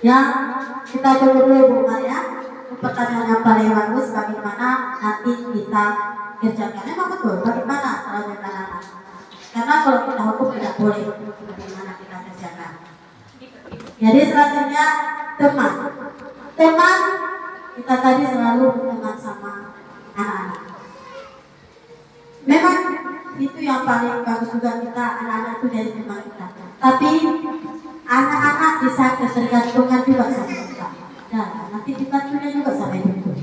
yang kita tunggu dulu Bu Maria. Pertanyaan yang paling bagus, bagaimana nanti kita kerjakan. Memang betul, bagaimana selanjutnya anak-anak. Karena kalau kita hukum tidak boleh, bagaimana kita kerjakan. Jadi selanjutnya teman. Teman kita tadi selalu berteman sama anak-anak. Memang itu yang paling bagus juga, kita anak-anak itu dari teman kita. Tapi anak-anak bisa ketergantungan juga sama kita. Dan nanti dibantunya juga sama ibu.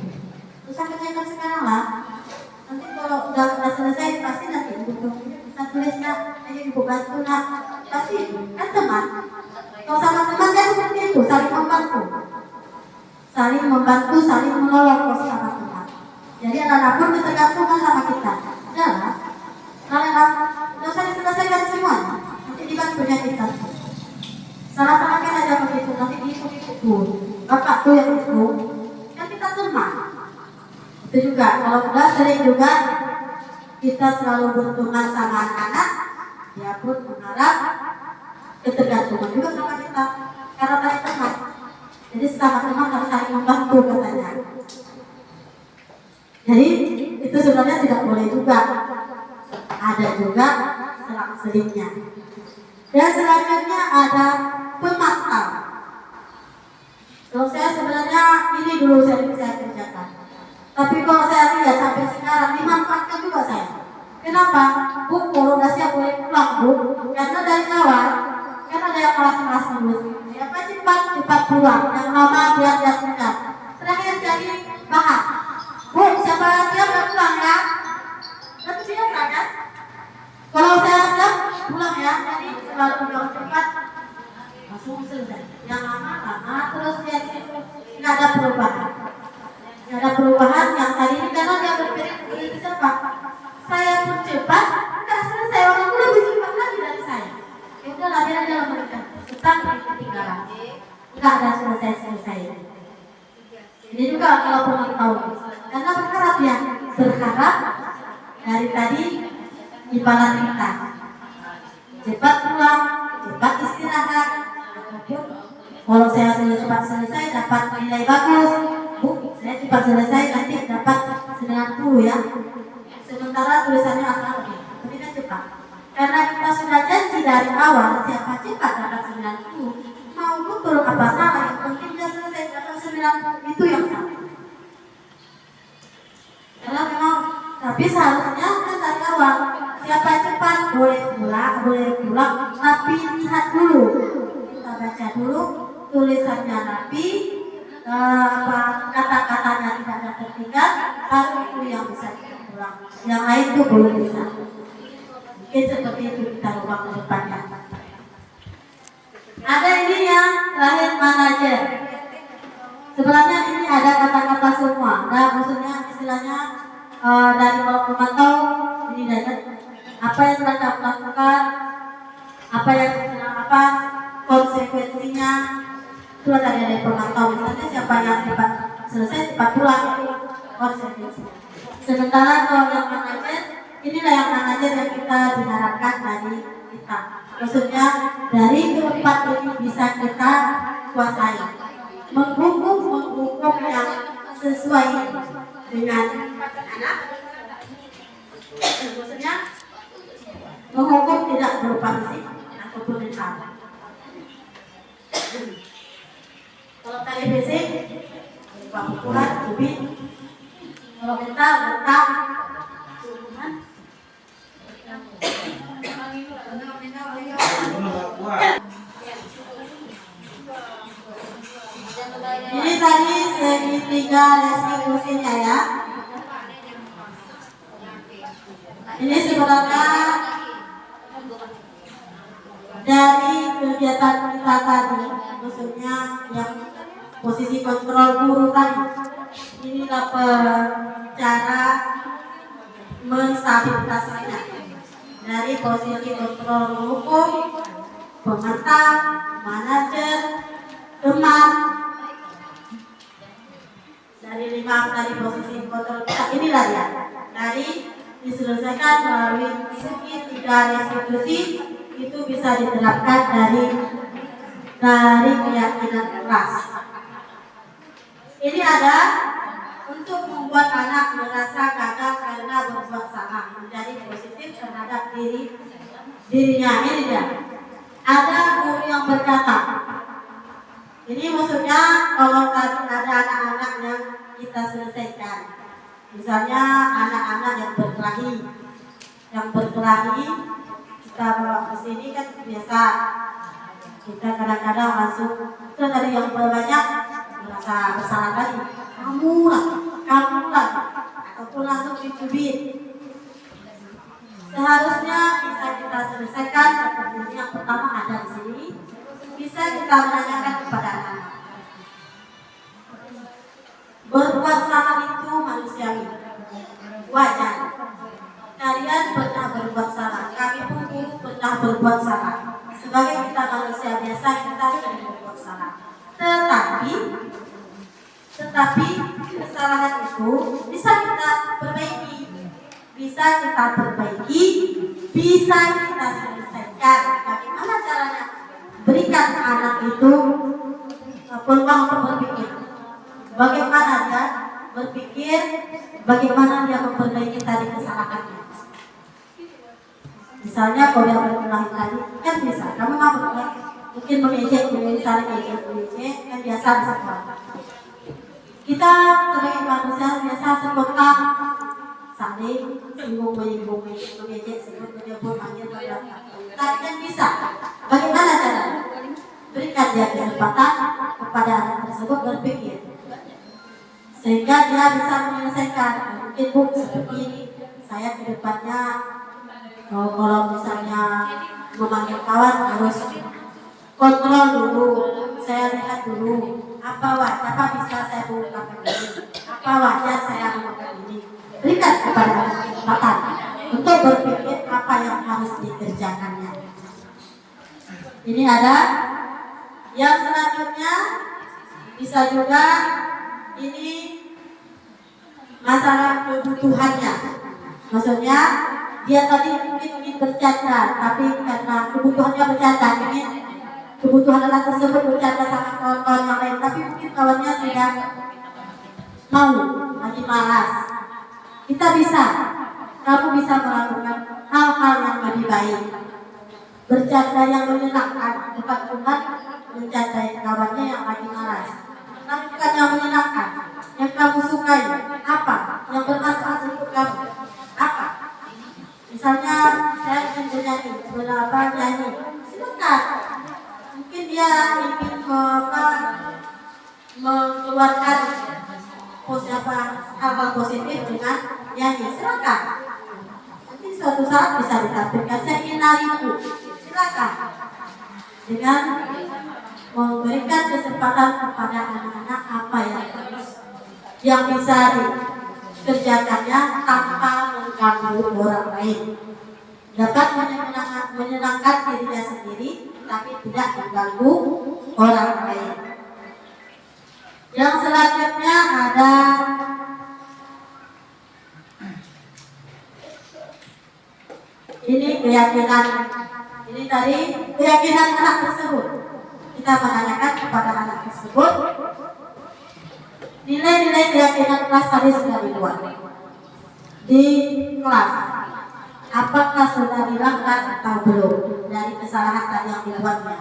Usah kerjakan sekarang lah. Nanti kalau udah selesai pasti nanti ibu kita tulisnya, ayo ibu bantu nak. Pasti kan teman. Kalau sama teman kan seperti itu, saling membantu. Saling membantu, saling menolong kalau sama teman. Jadi anak-anak pun ketergantungan sama kita. Jangan. Karena nggak usah diselesaikan semuanya. Nanti dibantunya kita. Salah-salahkan aja begitu, nanti diikut-ikut. Bapak tuh yang itu, kan kita teman. Itu juga, kalau udah sering juga kita selalu berteman sama anak-anak, dia pun mengharap ketergantungan juga sama kita. Karena tadi teman. Jadi sesama teman harus saling membantu katanya. Jadi itu sebenarnya tidak boleh juga. Ada juga selang-selingnya. Dan selanjutnya ada pemantau. Kalau saya sebenarnya ini dulu saya kerjakan. Tapi kalau saya lihat sampai sekarang dimanfaatkan juga saya. Kenapa? Bu, kalau udah siap boleh pulang Bu. Karena dari awal kan ada yang kelas-kelas dulu. Siapa cepat pulang. Yang lama biar dia tinggal. Terakhir jadi bahan. Bu, siapa siap udah pulang ya? Tapi biasa kan? Kalau saya siap pulang ya. Jadi selalu pulang cepat langsung selesai. Yang lama terus dia nggak ada perubahan. Nggak ada perubahan yang tadi ini karena dia berpikir cepat. Saya pun cepat, nggak selesai, orang itu lebih cepat lagi dari saya. Ya udahlah, dia dalam mereka tetap ketinggalan. Nggak ada selesai. Ini juga kalau pernah tahu, karena berharap ya, berharap dari tadi ibarat kita cepat pulang, cepat istirahat. Kalau saya cepat selesai dapat nilai bagus, Bu, saya cepat selesai nanti dapat 90 ya. Sementara tulisannya asal tapi kan cepat. Karena kita sudah janji dari awal siapa cepat dapat 90, mau betul apa salah yang penting dia selesai dapat 90 itu yang salah. Karena memang tapi seharusnya kan dari awal siapa cepat boleh pulang tapi lihat dulu, kita baca dulu tulisannya rapi, kata-katanya tidak ada tertinggal, baru itu yang bisa pulang. Yang lain itu belum bisa. Mungkin seperti itu kita ubah ke depannya. Ada ini yang terakhir manajer. Sebenarnya ini ada kata-kata semua. Nah, maksudnya istilahnya dari kalau pemantau ini dari apa yang telah lakukan, apa yang sedang apa konsekuensinya. Itu dari pemantau. Misalnya siapa yang cepat selesai cepat pulang itu konsekuensinya. Sementara kalau yang manajer, inilah yang manajer yang kita diharapkan dari kita. Maksudnya dari keempat ini bisa kita kuasai. Menghukum yang sesuai dengan anak. Maksudnya menghukum tidak berupa fisik ataupun mental. Kalau tadi fisik berupa pukulan, cubit. Kalau mental bentak, hukuman. Ini tadi segitiga restitusinya ya. Ini sebenarnya dari kegiatan kita tadi, maksudnya yang posisi kontrol guru tadi. Inilah cara menstabilitasnya dari posisi kontrol hukum, pemantau, manajer, teman. Dari 5 dari posisi kontrol kita inilah ya. Dari diselesaikan melalui segitiga restitusi itu bisa diterapkan dari dari keyakinan keras. Ini ada untuk membuat anak merasa gagal karena berbuat salah, menjadi positif terhadap dirinya. Ini dia. Ada guru yang berkata, ini maksudnya kalau tadi ada anak-anak yang kita selesaikan, misalnya anak-anak yang berkelahi, kita bawa ke sini kan biasa. Kita kadang-kadang langsung itu dari yang banyak merasa bersalah lagi, kamu lah, ataupun langsung dicubit. Seharusnya bisa kita selesaikan seperti yang pertama ada di sini. Bisa kita menanyakan kepada anak. Berbuat salah itu manusiawi, wajar. Kalian pernah berbuat salah, kami pun pernah berbuat salah. Sebagai kita manusia biasa, kita sering berbuat salah. Tetapi kesalahan itu bisa kita perbaiki, bisa kita selesaikan. Bagaimana caranya? Berikan anak itu peluang untuk berpikir. Bagaimana dia berpikir, bagaimana dia memperbaiki tadi kesalahannya. Misalnya kalau dia berkelahi tadi, kan bisa. Kamu mau berkelahi, mungkin mengejek, kan biasa di sekolah. Kita sebagai manusia biasa spontan, saling singgung menyinggung, mengejek, sebut menyebut, manggil belakang. Tapi kan bisa. Bagaimana caranya? Berikan dia kesempatan kepada anak tersebut berpikir, sehingga dia bisa menyelesaikan. Mungkin bu seperti ini, saya ke depannya kalau misalnya memanggil kawan harus kontrol dulu, saya lihat dulu apa bisa saya ungkapkan ini, apa wajar saya melakukan ini. Berikan kepada anak kesempatan untuk berpikir apa yang harus dikerjakannya. Ini ada yang selanjutnya, bisa juga ini masalah kebutuhannya. Maksudnya dia tadi mungkin ingin bercanda, tapi karena kebutuhannya bercanda, ingin kebutuhan anak tersebut bercanda sama kawan-kawan yang lain, tapi mungkin kawannya tidak mau, lagi malas. Kamu bisa melakukan hal-hal yang lebih baik. Bercanda yang menyenangkan, bukan cuma mencandai kawannya yang lagi malas. Tapi bukan yang menyenangkan, yang kamu sukai, apa? Yang bermanfaat untuk kamu, apa? Misalnya saya ingin nyanyi, silakan. Mungkin dia ingin mengeluarkan hal-hal positif dengan nyanyi, silakan. Nanti suatu saat bisa ditampilkan, saya ingin nari dulu, silakan. Dengan memberikan kesempatan kepada anak-anak apa yang bisa dikerjakannya tanpa mengganggu orang lain, dapat menyenangkan dirinya sendiri tapi tidak mengganggu orang lain. Yang selanjutnya ada ini keyakinan. Ini tadi keyakinan anak tersebut. Kita menanyakan kepada anak tersebut, nilai-nilai keyakinan kelas tadi sudah dibuat di kelas. Apakah sudah dihilangkan atau belum dari kesalahan tadi yang dibuatnya?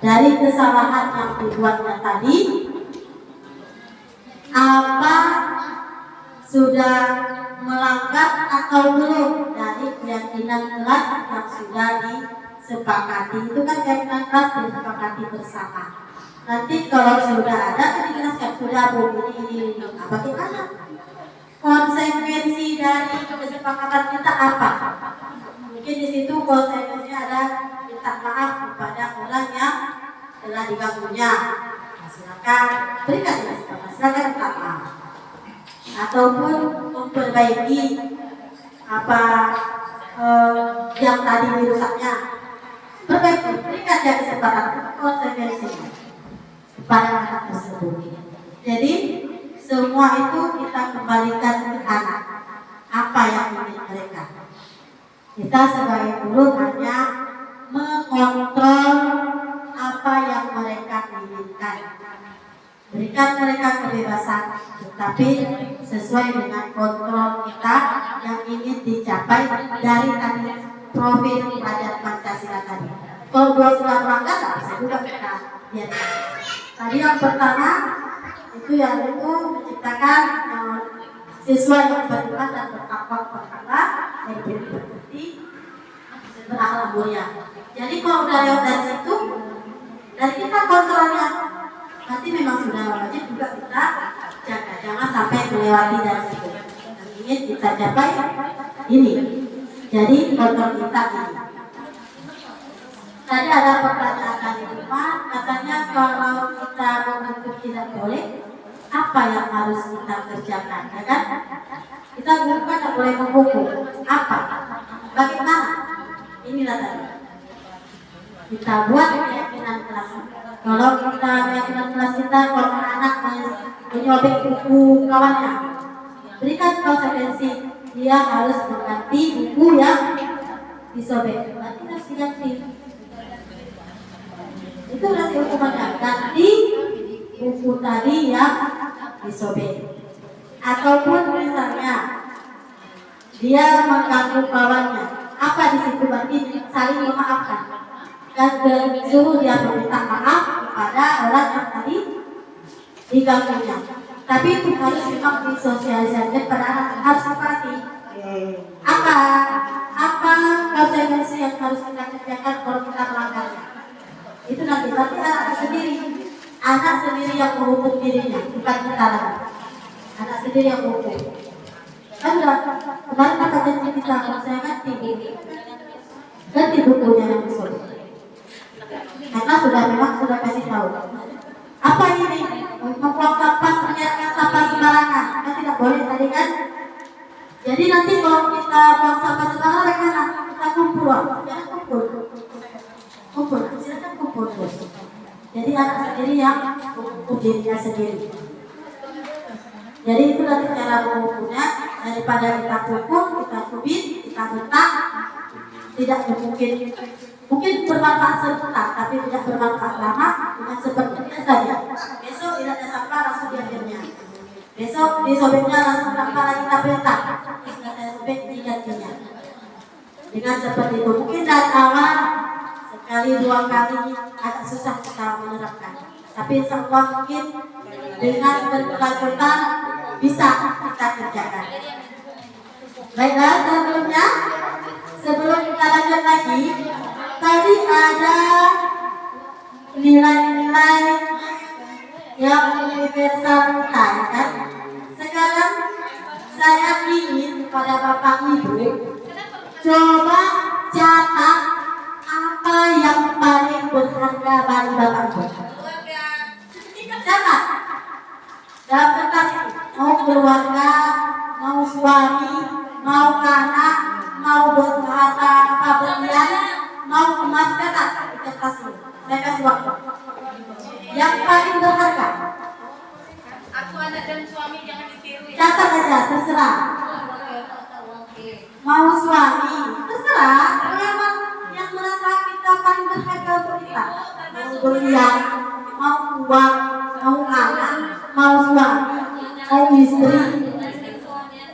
Dari kesalahan yang dibuatnya tadi, apa sudah melanggar atau belum dari keyakinan kelas yang sudah disepakati? Itu kan keyakinan kelas disepakati bersama. Nanti kalau sudah ada kan dijelaskan sudah ini. Bagaimana konsekuensi dari kesepakatan kita apa? Mungkin di situ konsekuensinya ada minta maaf kepada orang yang telah diganggunya. Silakan berikan kesempatan, silakan minta maaf. Ataupun memperbaiki apa yang tadi dirusaknya. Perbaiki, berikan dia kesempatan konsekuensinya kepada anak tersebut. Jadi semua itu kita kembalikan ke anak, apa yang ingin mereka. Kita sebagai guru hanya mengontrol apa yang kebebasan, tetapi sesuai dengan kontrol kita yang ingin dicapai dari tadi profil pelajar Pancasila tadi. Kalau dua sudah melanggar, tak bisa juga kita lihat. Tadi yang pertama itu menciptakan siswa yang beriman dan berakhlak bertakwa, yang berbudi, berakhlak mulia. Jadi kalau udah lewat dari situ, dari kita kontrolnya, nanti memang sudah wajib juga kita jaga, jangan sampai melewati dari situ. Yang ingin kita capai ini. Jadi kontrol kita ini. Tadi ada pertanyaan dari rumah, katanya kalau kita mengaku tidak boleh, apa yang harus kita kerjakan, ya kan? Kita guru kan tidak boleh menghukum. Apa? Bagaimana? Inilah tadi. Kita buat keyakinan kelas. Kalau kita keyakinan kelas kita, kalau anak menyobek buku kawannya, berikan konsekuensi. Dia harus mengganti buku yang disobek. Berarti harus diganti. Itu berarti hukumannya. Ganti buku tadi yang disobek. Ataupun misalnya dia mengganggu kawannya, apa di situ berarti saling memaafkan dan suruh dia meminta maaf kepada orang yang tadi diganggunya. Tapi itu harus memang disosialisasikan pada anak, harus seperti apa konsekuensi yang harus kita kerjakan kalau kita melanggarnya. Itu nanti anak sendiri yang menghukum dirinya, bukan kita lagi. Anak sendiri yang menghukum. Kan udah kemarin kata janji kita, kalau saya ganti bukunya yang disobek. Karena sudah kasih tahu. Apa ini? Membuang sampah, menyiapkan sampah sembarangan, kan tidak boleh tadi kan? Jadi nanti kalau kita buang sampah sembarangan, bagaimana? Kita kumpul, silakan kumpul. Jadi anak sendiri yang menghukum dirinya sendiri. Jadi itu nanti cara menghukumnya, daripada kita pukul, kita cubit, kita bentak, tidak mungkin bermanfaat sebentar, tapi tidak bermanfaat lama. Dengan sepertinya saja. Besok tidak ada sampah, langsung diambilnya. Besok disobeknya langsung sampah lagi, kita bentak. Sudah saya sobek, digantinya. Dengan seperti itu, mungkin dari awal sekali dua kali agak susah kita menerapkan. Tapi semua mungkin dengan berkelanjutan bisa kita kerjakan. Baiklah, sebelum kita lanjut lagi, tadi ada nilai-nilai yang universal kita, kan? Sekarang saya ingin kepada Bapak Ibu coba catat apa yang paling berharga bagi Bapak Ibu. Catat dalam kertas itu, mau keluarga, mau suami, mau anak, mau berharta apa berlian, mau emas, catat di kertas ini. Saya kasih waktu. Yang paling berharga. Aku anak dan suami jangan ditiru ya. Catat aja, terserah. Mau suami, terserah. Yang merasa kita paling berharga untuk kita. Mau berlian, mau uang, mau anak, mau suami, mau istri,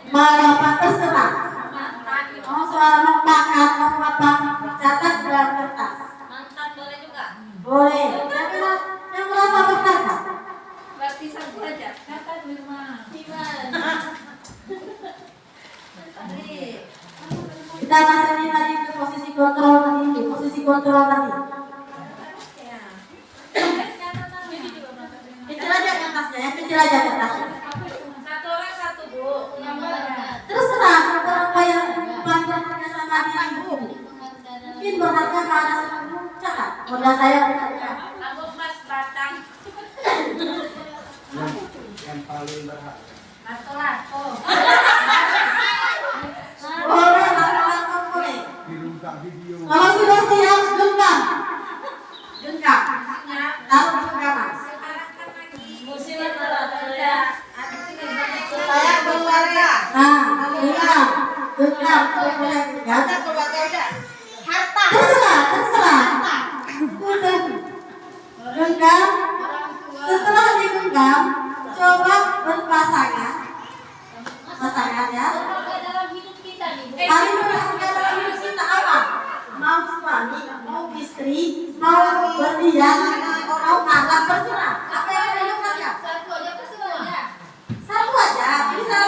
mau apa, terserah. Mau soal makan, mau apa, catat dalam kertas. Mantan boleh juga. Boleh. Yang merasa berharga. Berarti satu aja. Kata di rumah. Kita masih tadi ke posisi kontrol tadi. Kecil aja kertasnya. Satu orang satu, Bu. Yang mana? Terserah apa yang paling berharga sama dia Ibu. Mungkin berharga karena catat. Modal saya berharga. Aku emas batang. Yang paling berharga. Lato-lato. Boleh, lato-lato boleh. Diunggah video. Kalau sudah siap, genggam. Taruh di genggaman. Musim lato-lato ya. Saya keluarga. Nah, genggam. Boleh. Ya. Keluarga udah. Harta. Terserah. Genggam. Setelah digenggam, coba berpasangan, pasangan ya. dalam hidup kita nih. Paling berharga dalam hidup kita apa? Mau suami, mau istri, mau berdiam, mau anak, terserah. Apa yang ada di hati? Satu aja apa semuanya? Satu aja, bisa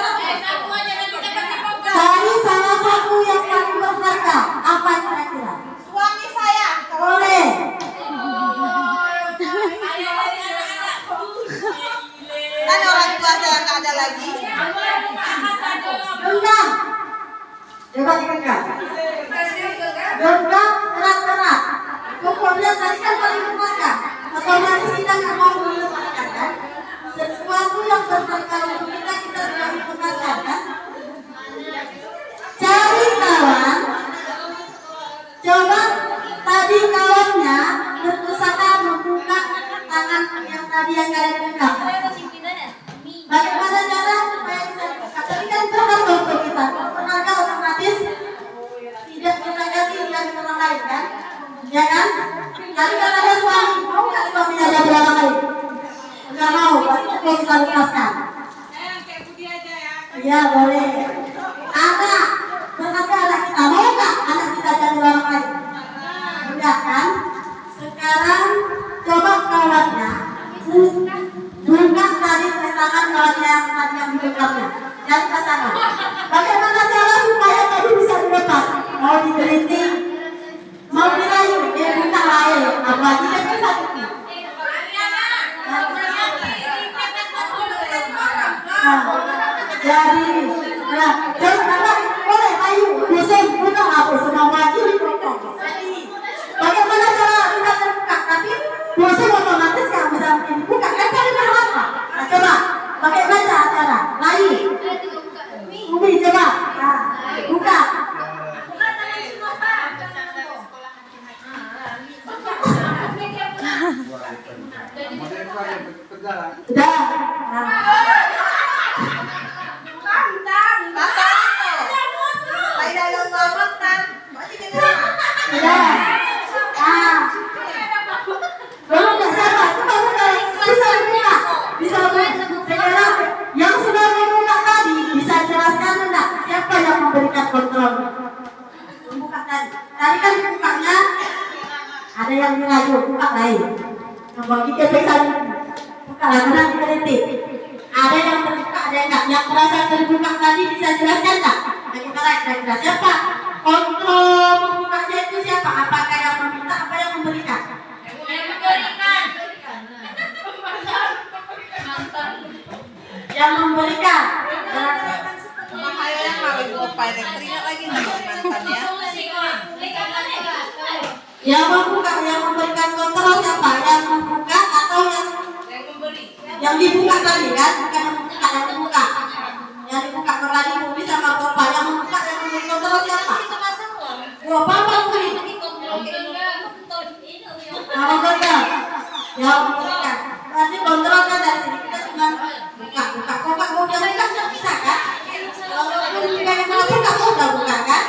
Satu aja nanti dapat apa? dari salah satu yang paling berharga. Apa kira-kira? Suami saya. Boleh. Kan orang tua saya nggak ada lagi. Genggam. Coba digenggam. Genggam erat-erat. Kemudian tadi kan paling berharga. Otomatis kita nggak mau melepaskan kan? Sesuatu yang berharga untuk kita tidak lepaskan kan? Cari kawan. Coba tadi kawannya berusaha membuka tangan yang tadi yang kalian genggam. Bagaimana cara supaya bisa dibuka? Tapi kan berharga untuk kita. Berharga otomatis tidak kita kasih yang orang lain kan? Ya kan? Tapi kan ada suami, mau nggak suaminya ada orang lain? Nggak mau, berarti kita lepaskan. Iya boleh. Anak, berharga anak kita, mau nggak anak kita jadi orang lain? Enggak kan? Sekarang coba kawannya buka tadi tangan kawannya yang tadi yang dibukanya dan ke sana. Bagaimana cara supaya tadi bisa dilepas? Mau digelitik, mau dirayu, dia buka lain. Apa aja dia bisa dibuka. Jadi, nah, coba boleh ayu, bisa buka apa semua wajib dipotong. Bagaimana cara bisa terbuka? Tapi dosen otomatis yang bisa dibuka kan paling berharga. Nah, coba bagaimana cara? Lain. Umi coba. Nah, buka. Sudah. Nah. Sudah. Ah. Belum nggak sabar, itu kamu bisa buka, bisa buka. Sekarang yang sudah membuka tadi bisa jelaskan enggak siapa yang memberikan kontrol? Membuka tadi. Tadi kan bukanya ada yang dirayu, buka lain. Membagi dia bisa buka karena dikritik. Ada yang terbuka, ada yang enggak. Yang merasa terbuka tadi bisa jelaskan enggak? Bagaimana kira-kira siapa? Kontrol membukanya itu siapa? Apakah yang meminta apa yang memberikan? Yang memberikan. Bahaya yang kalau gua pilot teringat lagi nih mantannya. Yang membuka, yang memberikan kontrol siapa? Yang membuka atau yang dibuka tadi kan? Bukan yang membuka, yang dibuka. Yang dibuka tadi Bumi sama Bapak. Yang membuka, yang memberi kontrol siapa? Bapak Bumi. Yang memberikan. Yang memberikan. Nanti kontrol kan dari sini kita cuma buka. Kok mau yang buka nggak bisa kan? Kalau buka yang mau buka, udah buka kan?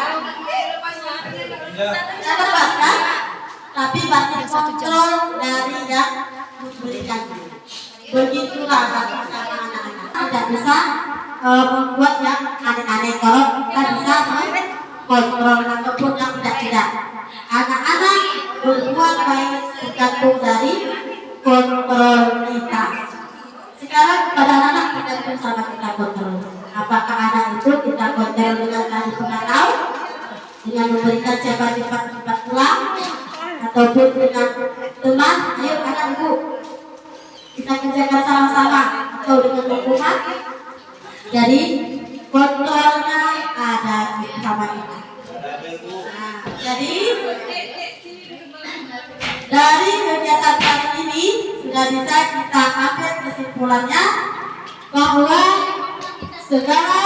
Saya lepas kan? Tapi berarti kontrol dari yang memberikan. Begitulah bagi sama anak-anak. Tidak bisa membuat yang aneh-aneh. Kalau kita bisa kontrol ataupun yang tidak. Anak-anak berbuat baik tergantung dari kontrol kita. Sekarang kepada anak tergantung sama kita kontrol. Apakah anak itu kita kontrol dengan tadi pengalau, dengan memberikan cepat-cepat pulang, ataupun dengan teman, ayo anak ibu kita kerjakan sama-sama, atau dengan hukuman. Jadi kontrolnya ada sama kita. Nah, jadi dari kegiatan kali ini sudah bisa kita ambil kesimpulannya bahwa segala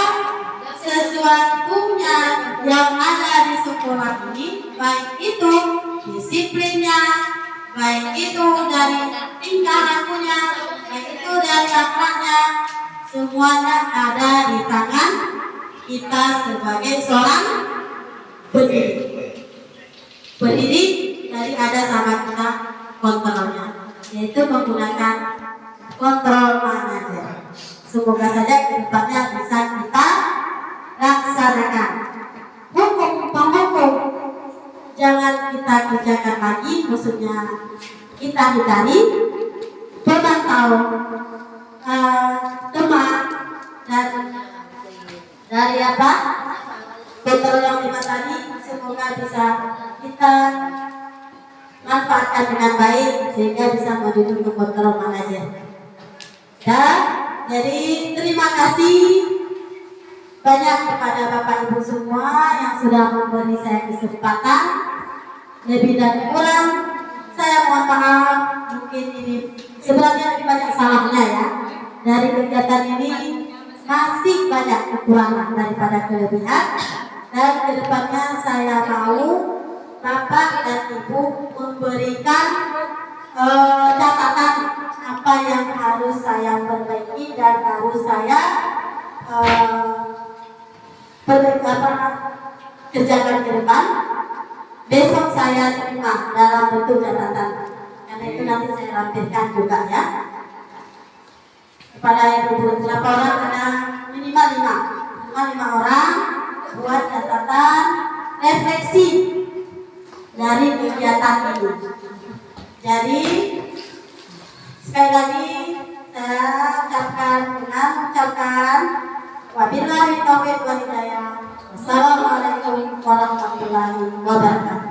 sesuatunya yang ada di sekolah ini, baik itu disiplinnya, baik itu dari tingkah lakunya, baik itu dari akhlaknya, semuanya ada di tangan kita sebagai seorang pendidik. Pendidik dari ada sama kita kontrolnya, yaitu menggunakan kontrol manajer. Semoga saja kedepannya bisa kita laksanakan. Hukum jangan kita kerjakan lagi, maksudnya kita hindari. Pemantau teman dan dari apa kontrol yang 5 tadi, semoga bisa kita manfaatkan dengan baik sehingga bisa menuju ke kontrol manajer. Dan jadi terima kasih banyak kepada Bapak Ibu semua yang sudah memberi saya kesempatan. Lebih dan kurang saya mohon maaf, mungkin ini sebenarnya lebih banyak salahnya ya. Dari kegiatan ini masih banyak kekurangan daripada kelebihan, dan kedepannya saya mau Bapak dan Ibu memberikan catatan apa yang harus saya perbaiki dan harus saya kerjakan ke depan. Besok saya terima dalam bentuk catatan, karena itu nanti saya lampirkan juga ya kepada ibu. Berapa orang? Ada minimal 5 orang buat catatan refleksi dari kegiatan ini. Jadi sekali lagi saya ucapkan wabillahi taufiq wal hidayah. Assalamualaikum warahmatullahi wabarakatuh.